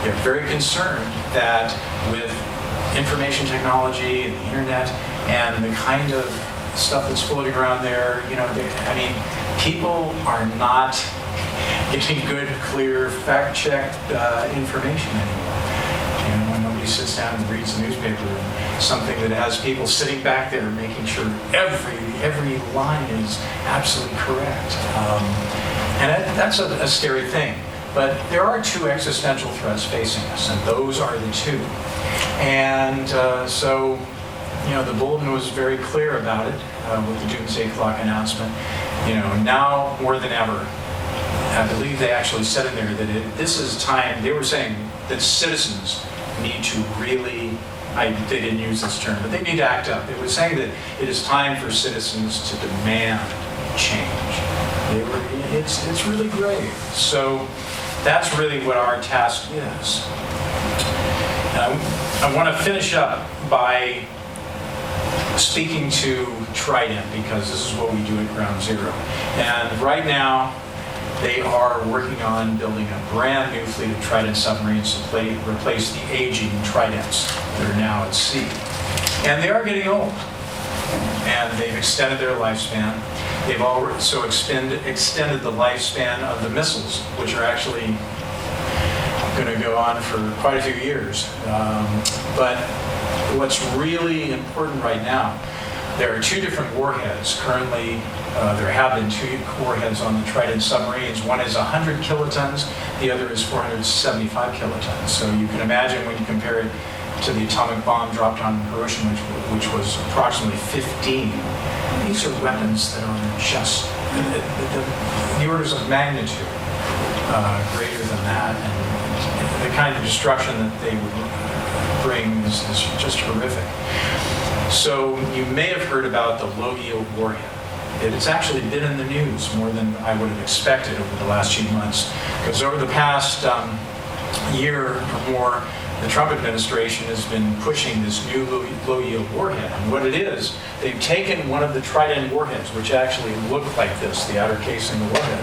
They're very concerned that with information technology and the internet and the kind of stuff that's floating around there, people are not getting good, clear, fact-checked information anymore. When nobody sits down and reads the newspaper, and something that has people sitting back there making sure every line is absolutely correct. And that's a scary thing. But there are two existential threats facing us, and those are the two. And so the bulletin was very clear about it with the Doomsday Clock announcement. Now more than ever, I believe they actually said in there that this is time. They were saying that citizens need to really, they didn't use this term, but they need to act up. They were saying that it is time for citizens to demand change. It's really grave. So that's really what our task is. I want to finish up by speaking to Trident because this is what we do at Ground Zero. And right now, they are working on building a brand new fleet of Trident submarines to replace the aging Tridents that are now at sea. And they are getting old. And they've extended their lifespan. They've also extended the lifespan of the missiles, which are actually going to go on for quite a few years. But what's really important right now, there are two different warheads. Currently, there have been two warheads on the Trident submarines. One is 100 kilotons, the other is 475 kilotons. So you can imagine when you compare it to the atomic bomb dropped on Hiroshima, which was approximately 15. These are weapons that are just the orders of magnitude greater than that. And the kind of destruction that they would bring is just horrific. So you may have heard about the low-yield warhead. It's actually been in the news more than I would have expected over the last few months, because over the past year or more, the Trump administration has been pushing this new low-yield warhead. And what it is, they've taken one of the Trident warheads, which actually look like this, the outer casing of the warhead,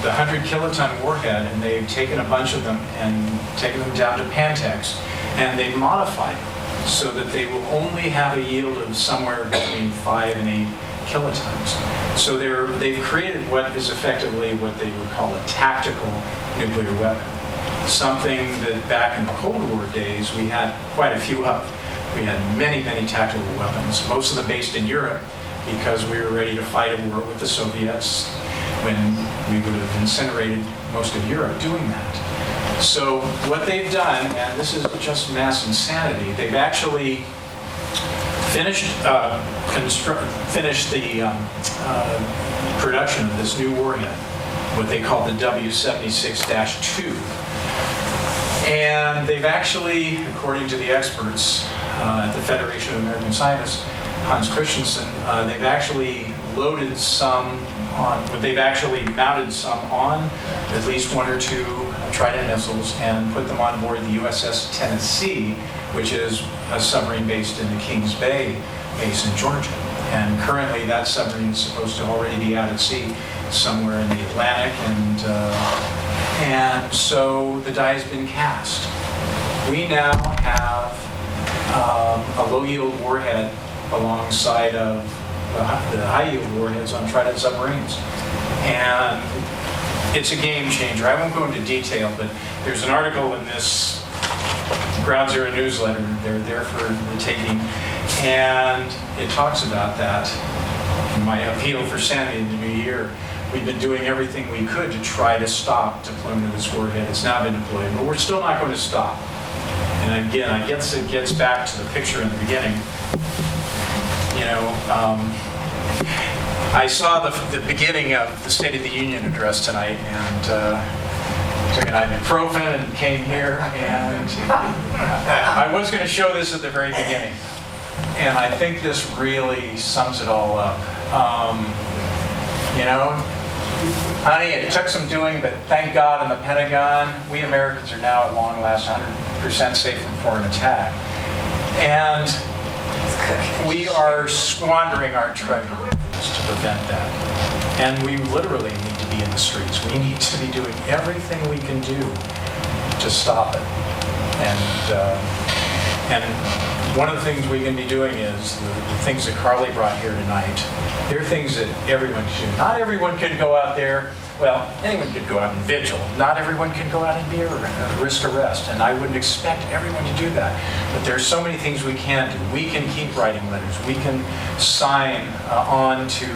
the 100 kiloton warhead, and they've taken a bunch of them and taken them down to Pantex, and they've modified them so that they will only have a yield of somewhere between 5 and 8 kilotons. So they've created what is effectively what they would call a tactical nuclear weapon. Something that back in the Cold War days we had quite a few of. We had many, many tactical weapons, most of them based in Europe because we were ready to fight a war with the Soviets when we would have incinerated most of Europe doing that. So what they've done, and this is just mass insanity, they've actually finished the production of this new warhead, what they call the W76-2. And they've actually, according to the experts at the Federation of American Scientists, Hans Christensen, they've actually mounted some on at least one or two Trident missiles and put them on board the USS Tennessee, which is a submarine based in the Kings Bay base in Georgia. And currently, that submarine is supposed to already be out at sea somewhere in the Atlantic, and so the die has been cast. We now have a low-yield warhead alongside of the high-yield warheads on Trident submarines. And it's a game changer. I won't go into detail, but there's an article in this Ground Zero newsletter. They're there for the taking. And it talks about that. My appeal for Sandy in the new year, we've been doing everything we could to try to stop deployment of this warhead. It's now been deployed, but we're still not going to stop. And again, I guess it gets back to the picture in the beginning. I saw the beginning of the State of the Union address tonight, and took an ibuprofen and came here, and I was going to show this at the very beginning. And I think this really sums it all up. Honey, it took some doing, but thank God in the Pentagon, we Americans are now at long last 100% safe from foreign attack. And we are squandering our treasure to prevent that. And we literally need to be in the streets. We need to be doing everything we can do to stop it. And one of the things we can be doing is the things that Carly brought here tonight. They're things that everyone should. Not everyone can go out there. Well, anyone could go out and vigil. Not everyone can go out and be risk arrest. And I wouldn't expect everyone to do that. But there's so many things we can do. We can keep writing letters. We can sign on to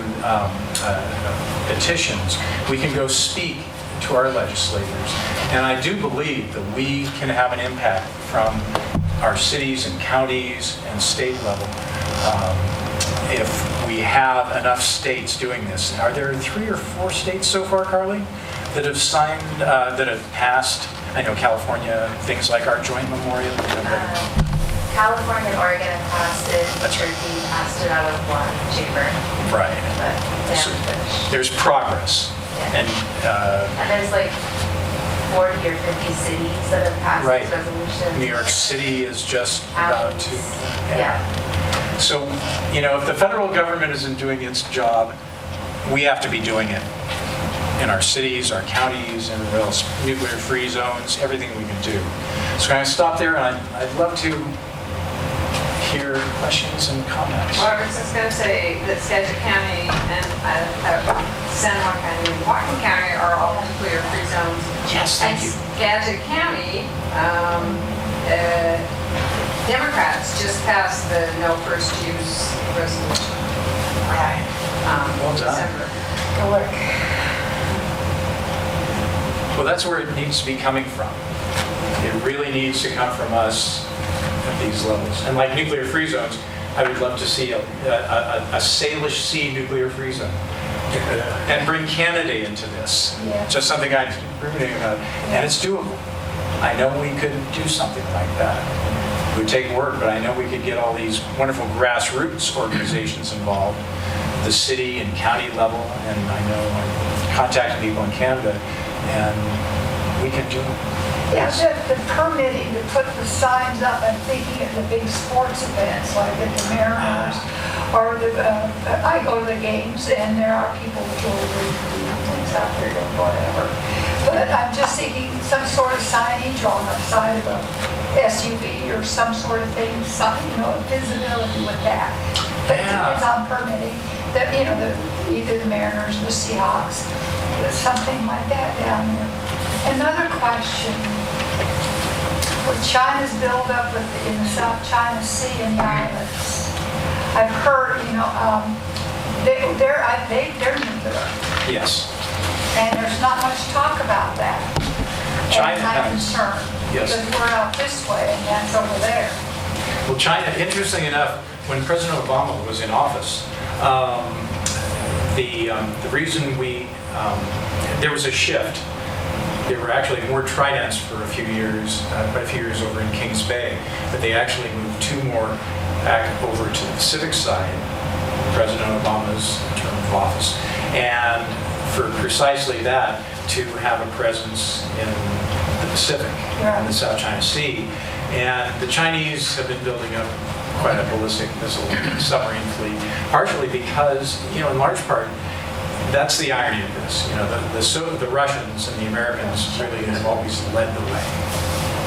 petitions. We can go speak to our legislators. And I do believe that we can have an impact from our cities and counties and state level if we have enough states doing this. Are there 3 or 4 states so far, Carly, that have signed, that have passed? I know California, things like our joint memorial. California and Oregon have passed it. Turkey passed it out of one chamber. Right. But they So haven't finished. there's progress. Yeah. And And there's like 40 or 50 cities that have passed Right. this resolution. New York City is just about to. Yeah. So, if the federal government isn't doing its job, we have to be doing it in our cities, our counties, and everywhere else, nuclear-free zones, everything we can do. So I'm going to stop there, and I'd love to hear questions and comments. Well, I was just going to say that Skagit County and San Juan County and Whatcom County are all nuclear-free zones. Yes, And thank you. Skagit County, Democrats just passed the no first use resolution. Right. Well done. December. Good work. Well, that's where it needs to be coming from. It really needs to come from us at these levels. And like nuclear-free zones, I would love to see a Salish Sea nuclear-free zone. And bring Canada into this. Yeah. Just something I'm ruminating about. And it's doable. I know we could do something like that. It would take work, but I know we could get all these wonderful grassroots organizations involved, the city and county level, and I know I'm contacting people in Canada, and we can do it. Yeah, the permitting to put the signs up, I'm thinking of the big sports events like at the Mariners, or I go to the games and there are people that go to things out there or whatever. But I'm just thinking some sort of signage on the side of a SUV or some sort of thing, visibility with that. But it depends on permitting, either the Mariners or the Seahawks, something like that down there. Another question, with China's buildup in the South China Sea and the islands, I've heard, they're nuclear, Yes. and there's not much talk about that. China And my has- concern, Yes. because we're out this way and that's over there. Well, China, interesting enough, when President Obama was in office, the reason there was a shift. There were actually more Tridents for quite a few years over in Kings Bay, but they actually moved 2 more back over to the Pacific side, President Obama's term of office, and for precisely that, to have a presence in the Pacific, in the South China Sea. And the Chinese have been building up quite a ballistic missile submarine fleet, partially because, in large part, that's the irony of this. The Russians and the Americans really have always led the way.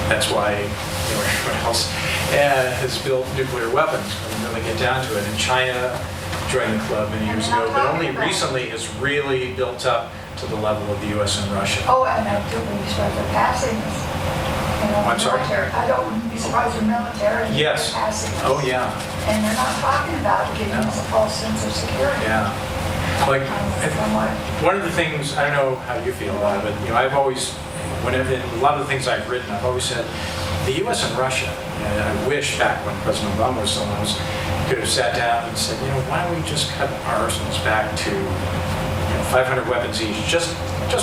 That's why everyone else has built nuclear weapons when you really get down to it. And China joined the club many years ago, but only recently has really built up to the level of the U.S. and Russia. Oh, and I do be surprised they're passing this. I'm sorry? Military. I don't be surprised the military is Yes. passing this. Oh, yeah. And they're not talking about giving us a false sense of security. Yeah. Like, Somewhat. one of the things, I don't know how you feel about it, but I've always, whenever, a lot of the things I've written, I've always said, the U.S. and Russia, and I wish back when President Obama was still in office, could have sat down and said, why don't we just cut our arsenals back to 500 weapons each, just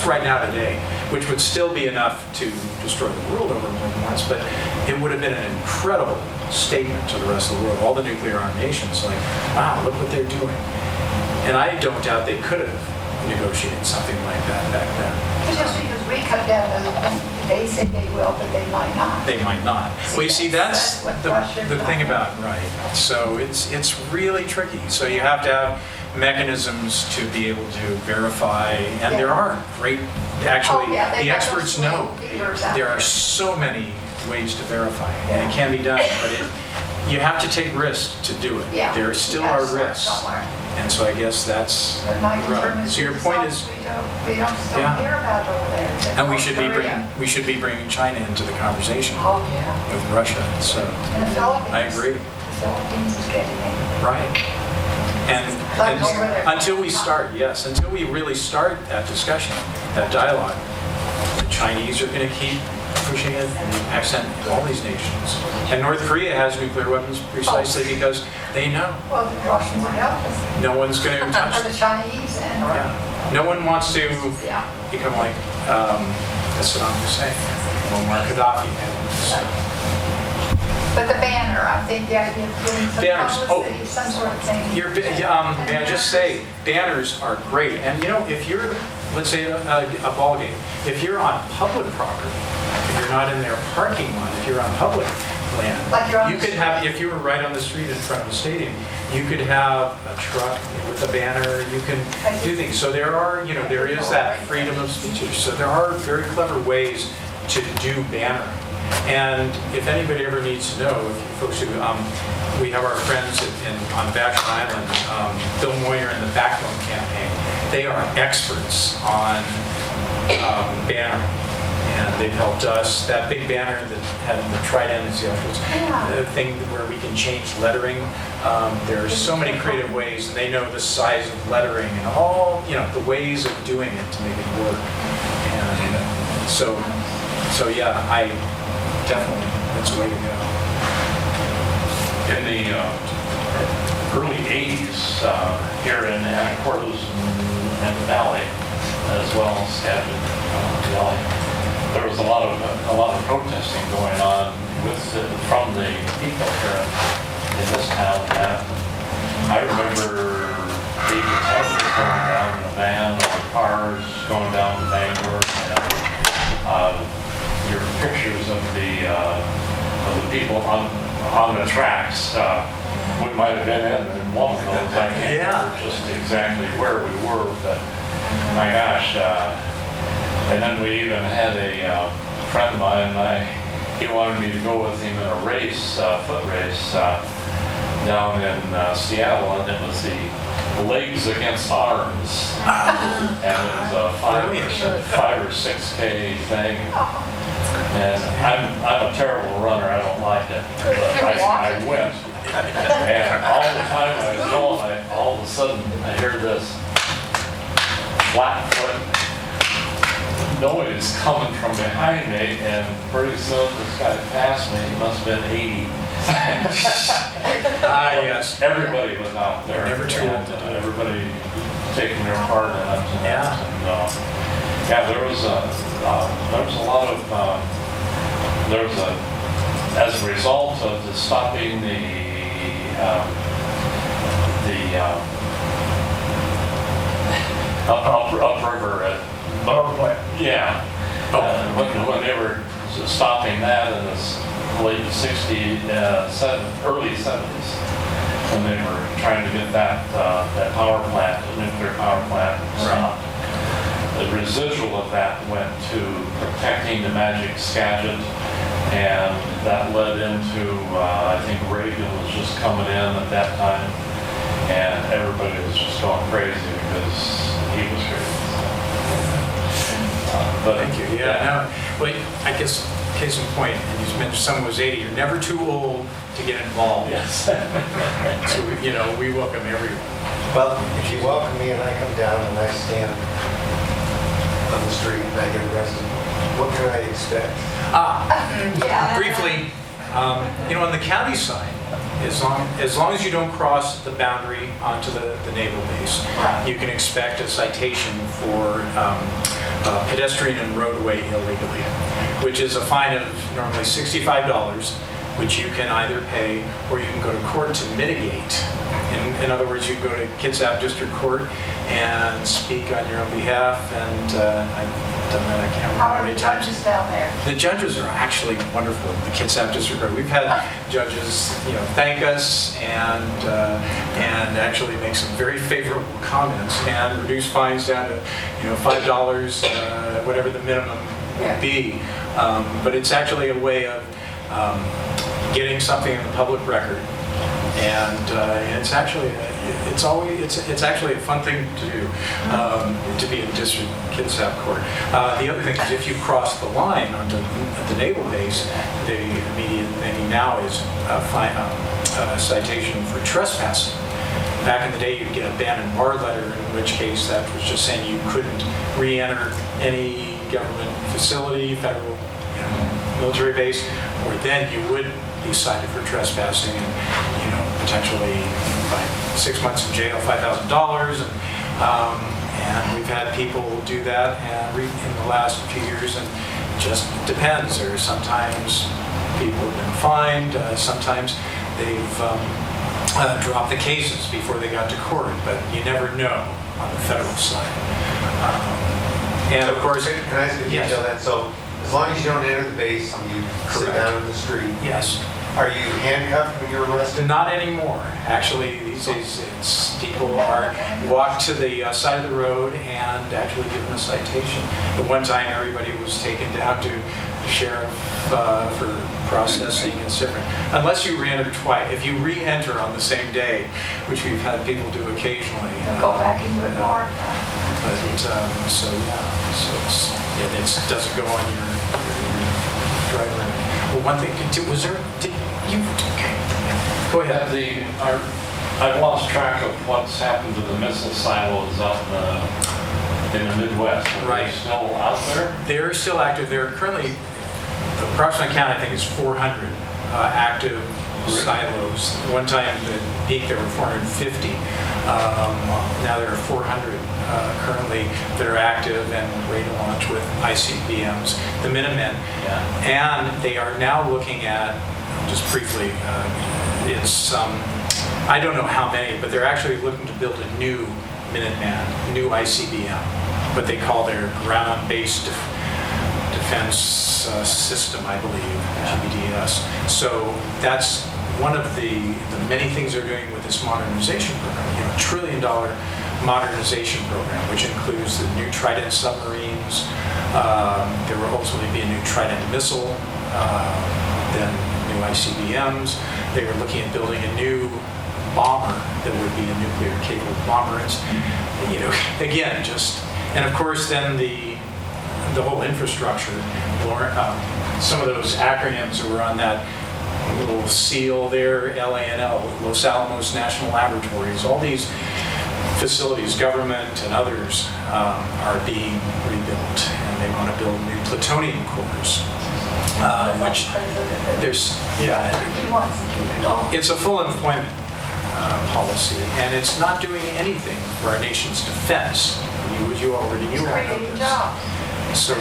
right now today, which would still be enough to destroy the world over more than once, but it would have been an incredible statement to the rest of the world, all the nuclear armed nations, like, wow, look what they're doing. And I don't doubt they could have negotiated something like that back then. It's just because we cut down they say they will, but they might not. They might not. Well, you see, that's That's what the Russia thing does. about, right. So it's really tricky. So you have to have mechanisms to be able to verify, and there are great, actually, Oh, yeah, they the got experts those know. figures out There there. are so many ways to verify, and it can be done, but you have to take risks to do it. Yeah. There still You gotta are start risks. somewhere. And so I guess that's But my the concern rub. is So your the point results is, we don't still Yeah. hear about over there. It's and we North should be Korea. bringing China into the conversation Oh, yeah. with Russia. So And the Philippines. I agree. The Philippines is getting it. Right. Like over there. Until we really start that discussion, that dialogue, the Chinese are going to keep pushing it and accent all these nations. And North Korea has nuclear weapons precisely because they know Well, the Russians are helping us. no one's going to touch Or the them. Chinese and, Yeah. No one wants to yeah. become like Saddam Hussein, Muammar Gaddafi. But the banner, I think the idea of doing some Banners. Oh. publicity, some sort of thing. May I just say, banners are great. And if you're, let's say, a ball game, if you're on public property, if you're not in their parking lot, if you're on public land, Like you're on you the could have, if you were right on the street in front of a stadium, you could have a truck with a banner, you can do things. So there are, there is that freedom of speech. So there are very clever ways to do bannering. And if anybody ever needs to know, if you folks who, we have our friends on Vashon Island, Bill Moyer and the Backbone Campaign. They are experts on bannering. And they've helped us. That big banner that had the trident is the thing where we can change lettering. There are so many creative ways, and they know the size of lettering and all, the ways of doing it to make it work. And so yeah, I definitely, that's the way to go. In the early 80s, here in Anacortes and the Valley, as well as Skagit Valley, there was a lot of protesting going on from the people here in this town. And I remember David Tellers going down in a van or cars going down to Bangor, and your pictures of the people on the tracks. We might have been in one of those. I can't remember just exactly where we were, but my gosh. And then we even had a friend of mine, he wanted me to go with him in a race, foot race, down in Seattle, and it was the legs against arms. And it was a 5 or 6K thing. And I'm a terrible runner, I don't like it, but I went. And all the time I was going, all of a sudden I hear this flat foot noise coming from behind me, and pretty soon this guy passed me. He must have been 80. Yes. Everybody was out there. Never too old to do it. Everybody taking their part in it. Yeah. And, there was a lot of, as a result of the stopping upriver at yeah. When they were stopping that and this late 60s, early 70s, when they were trying to get that power plant, the nuclear power plant, stopped. The residual of that went to protecting the Magic Skagit, and that led into, I think Reagan was just coming in at that time, and everybody was just going crazy because he was crazy. But Thank you. Yeah, no, wait, I guess, case in point, and you mentioned someone was 80, you're never too old to get involved. yes. So, we welcome everyone. Well, if you welcome me and I come down and I stand on the street and I get arrested, what can I expect? Briefly, on the county side, as long as you don't cross the boundary onto the naval base, you can expect a citation for pedestrian and roadway illegally, which is a fine of normally $65, which you can either pay or you can go to court to mitigate. In other words, you can go to Kitsap District Court and speak on your own behalf, and I've done that, I can't remember How how are many the times. judges down there? The judges are actually wonderful in the Kitsap District Court. We've had judges, thank us and actually make some very favorable comments and reduce fines down to, $5, whatever the minimum would be. But it's actually a way of getting something in the public record, and it's actually it's actually a fun thing to do, to be in District Kitsap Court. The other thing is, if you cross the line onto the naval base, the immediate thing now is a citation for trespassing. Back in the day, you'd get a ban and bar letter, in which case that was just saying you couldn't re-enter any government facility, federal military base, or then you would be cited for trespassing and potentially by 6 months in jail, $5,000, and we've had people do that in the last few years, and it just depends. There are sometimes people have been fined, sometimes they've dropped the cases before they got to court, but you never know on the federal side. And of course, Can I ask you to yes. detail that? So as long as you don't enter the base and you sit Correct. down in the street, Yes. are you handcuffed when you're arrested? Not anymore. Actually, these days, people are walked to the side of the road and actually given a citation. At one time, everybody was taken down to the sheriff for processing and different. Unless you re-enter twice. If you re-enter on the same day, which we've had people do occasionally. Go back into the car. It doesn't go on your driver. Well, one thing, was there, okay. Go ahead. I've lost track of what's happened to the missile silos out in the Midwest. Are Right. they still out there? They're still active. There are currently, the approximate count, I think, is 400 active silos. One time, the peak, there were 450. Now there are 400 currently that are active and ready to launch with ICBMs, the Minutemen. Yeah. And they are now looking at, just briefly, it's, I don't know how many, but they're actually looking to build a new Minuteman, new ICBM, what they call their ground-based defense system, I believe, GBDS. So that's one of the many things they're doing with this modernization program, $1 trillion modernization program, which includes the new Trident submarines. There will ultimately be a new Trident missile, then new ICBMs. They are looking at building a new bomber that would be a nuclear-capable bomber. It's, again, and of course, then the whole infrastructure. Some of those acronyms that were on that little seal there, LANL, Los Alamos National Laboratories, all these facilities, government and others, are being rebuilt, and they want to build new plutonium cores, which there's, He wants to keep it all. it's a full employment policy, and it's not doing anything for our nation's defense. You already knew all of Creating this. jobs. So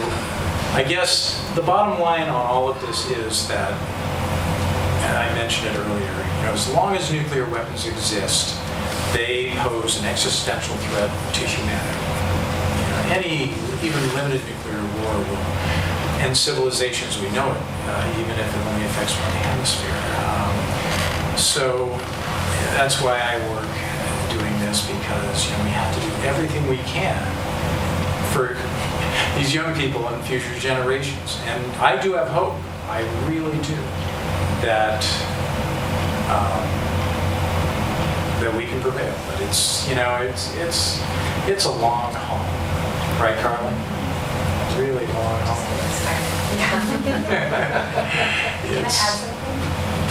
I guess the bottom line on all of this is that, and I mentioned it earlier, as long as nuclear weapons exist, they pose an existential threat to humanity. Any even limited nuclear war will and civilization as we know it, even if it only affects one hemisphere. So that's why I work doing this, because we have to do everything we can for these young people and future generations. And I do have hope. I really do. That that we can prevail. But it's it's a long haul, right, Carly? Really long haul. It's,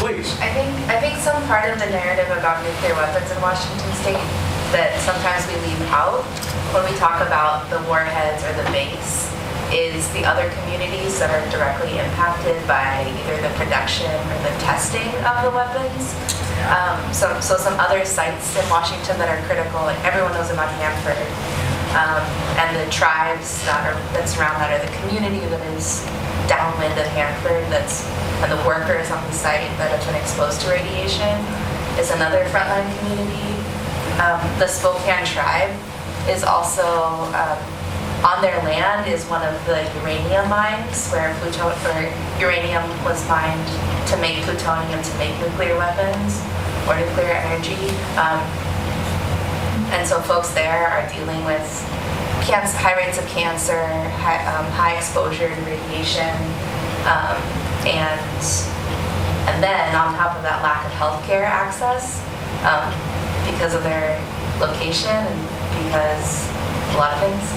please. I think some part of the narrative about nuclear weapons in Washington State that sometimes we leave out when we talk about the warheads or the base is the other communities that are directly impacted by either the production or the testing of the weapons. So some other sites in Washington that are critical, like everyone knows about Hanford, and the tribes that surround that, or the community that is downwind of Hanford, and the workers on the site that have been exposed to radiation is another frontline community. The Spokane tribe is also on their land is one of the uranium mines where uranium was mined to make plutonium to make nuclear weapons or nuclear energy. And so folks there are dealing with high rates of cancer, high exposure to radiation, and then on top of that, lack of healthcare access because of their location and because a lot of things.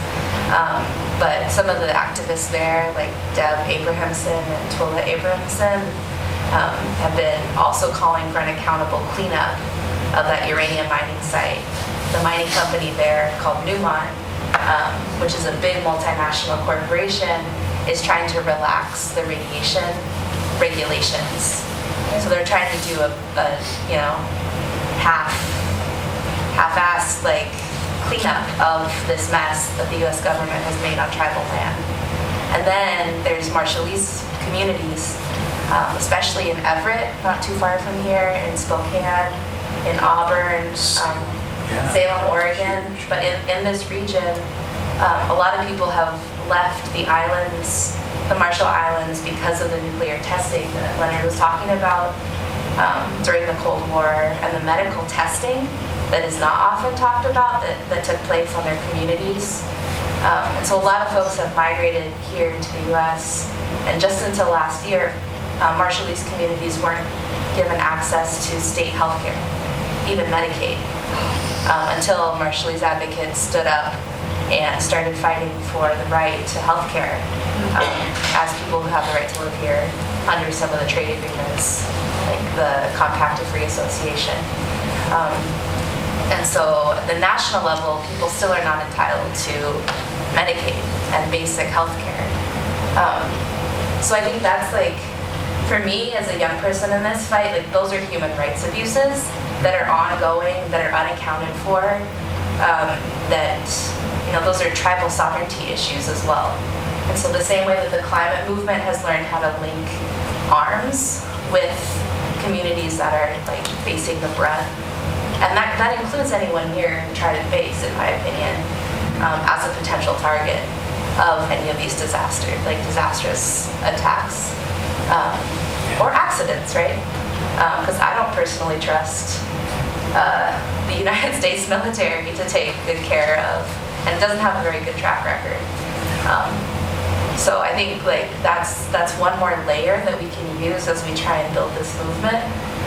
But some of the activists there, like Deb Abrahamson and Tula Abrahamson, have been also calling for an accountable cleanup of that uranium mining site. The mining company there, called Newmont, which is a big multinational corporation, is trying to relax the radiation regulations. So they're trying to do a half-assed cleanup of this mess that the U.S. government has made on tribal land. And then there's Marshallese communities, especially in Everett, not too far from here, in Spokane, in Auburn, Salem, Oregon. But in this region, a lot of people have left the islands, the Marshall Islands, because of the nuclear testing that Leonard was talking about during the Cold War, and the medical testing that is not often talked about that took place on their communities. And so a lot of folks have migrated here to the U.S. And just until last year, Marshallese communities weren't given access to state health care, even Medicaid, until Marshallese advocates stood up and started fighting for the right to health care as people who have the right to live here under some of the trade agreements, like the Compact of Free Association. And so at the national level, people still are not entitled to Medicaid and basic health care. So I think that's for me as a young person in this fight, those are human rights abuses that are ongoing, that are unaccounted for, those are tribal sovereignty issues as well. And so the same way that the climate movement has learned how to link arms with communities that are facing the brunt, and that includes anyone here in Trident Base, in my opinion, as a potential target of any of these disastrous attacks or accidents, right? Because I don't personally trust the United States military to take good care of, and it doesn't have a very good track record. So I think that's one more layer that we can use as we try and build this movement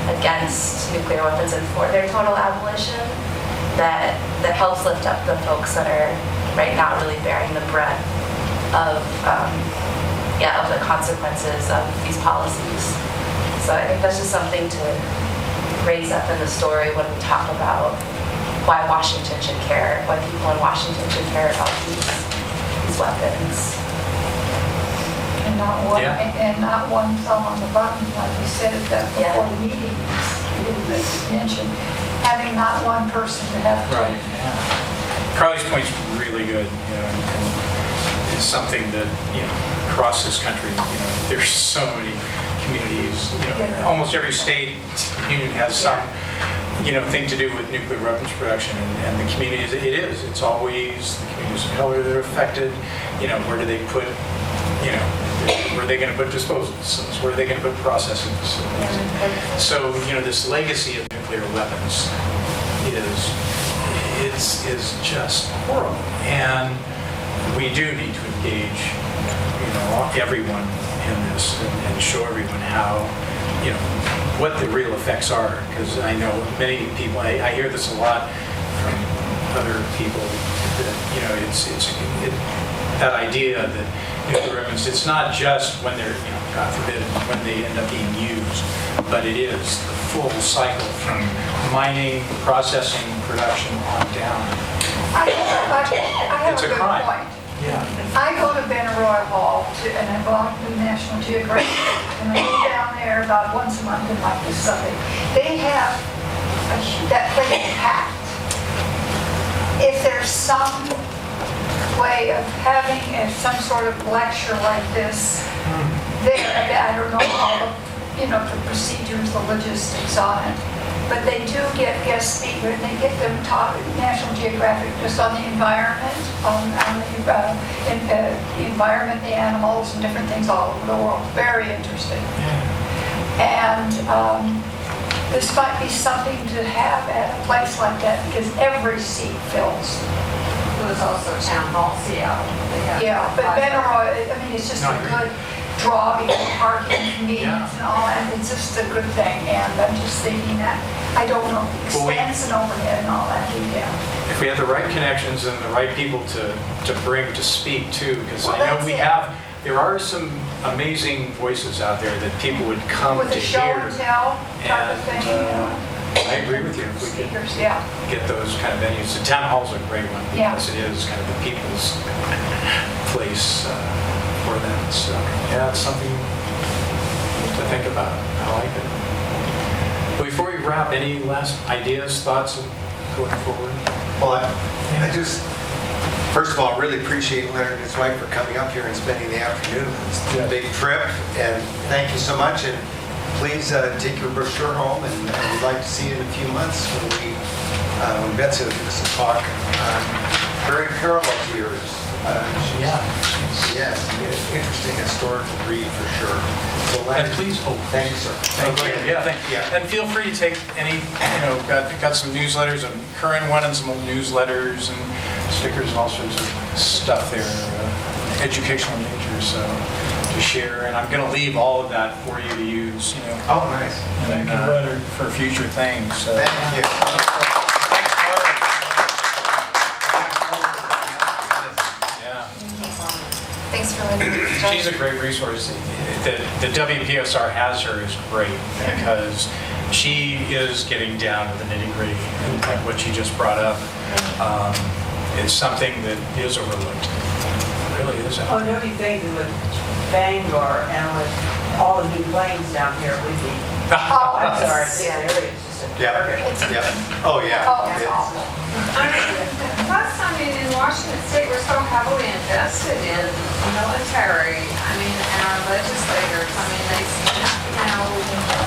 against nuclear weapons and for their total abolition, that helps lift up the folks that are right now really bearing the brunt of the consequences of these policies. So I think that's just something to raise up in the story when we talk about why Washington should care, why people in Washington should care about these weapons. And not one thumb on the button, like we said before the meeting. You mentioned having not one person to have. Right. Yeah. Carly's point's really good. And it's something that across this country, there's so many communities. Almost every state union has some thing to do with nuclear weapons production, and the communities. It's always the communities of color that are affected. Where do they put Where are they going to put disposal facilities? Where are they going to put processing facilities? So, this legacy of nuclear weapons is just horrible. And we do need to engage, everyone in this and show everyone how, what the real effects are. Because I know many people, I hear this a lot from other people, that, that idea that nuclear weapons, it's not just when they're, God forbid, when they end up being used, but it is the full cycle from mining, processing, production on down. I have It's a a good crime. point. Yeah. I go to Benaroya Hall and I belong to National Geographic, and I go down there about once a month and like this Sunday. They have that place packed. If there's some way of having some sort of lecture like this there, I don't know all the procedures, the logistics on it, but they do get guest speakers, and they get them taught National Geographic just on the environment, on the environment, the animals, and different things all over the world. Very interesting. And this might be something to have at a place like that, because every seat fills. It was also Town Hall, Seattle. Yeah, but Benaroya, it's just No, I a agree. good draw because of parking, convenience and all that. It's just a good thing, and I'm just thinking that, I don't know, Well, expense and overhead and all that detail. If we have the right connections and the right people to bring to speak too, because Well, I know that's it. there are some amazing voices out there that people would come With to a show hear. and tell type of thing, I agree with you. If we could speakers, yeah. get those kind of venues. The town hall's a great one Yeah. because it is kind of the people's place for them. So yeah, it's something to think about. I like it. Before we wrap, any last ideas, thoughts going forward? Well, I just, first of all, really appreciate Leonard and his wife for coming up here and spending the afternoon. It's a big trip, and thank you so much. And please take your brochure home, and we'd like to see you in a few months when Betsy will give us a talk. Very parallel to yours. Yes, interesting historical read for sure. So And Leonard, please, thank you, sir. Thank you. Yeah, thank you. Yeah. And feel free to take any, got some newsletters, a current one and some old newsletters and stickers and all sorts of stuff there, educational nature, so to share. And I'm going to leave all of that for you to use, Oh, nice. and, Thank you, Leonard. for future things. So. Thank you. Yeah. Thanks for letting me join. She's a great resource. The WPSR has her is great because she is getting down to the nitty-gritty, like what you just brought up. It's something that is overlooked. It really is. Oh, don't you think that with Bangor and with all the new planes down here, we'd be, Oh, I'm sorry, it's- this area is just a Yeah, target. yeah. Oh, yeah. Oh, it's awful. In Washington State, we're so heavily invested in military. And our legislators, they,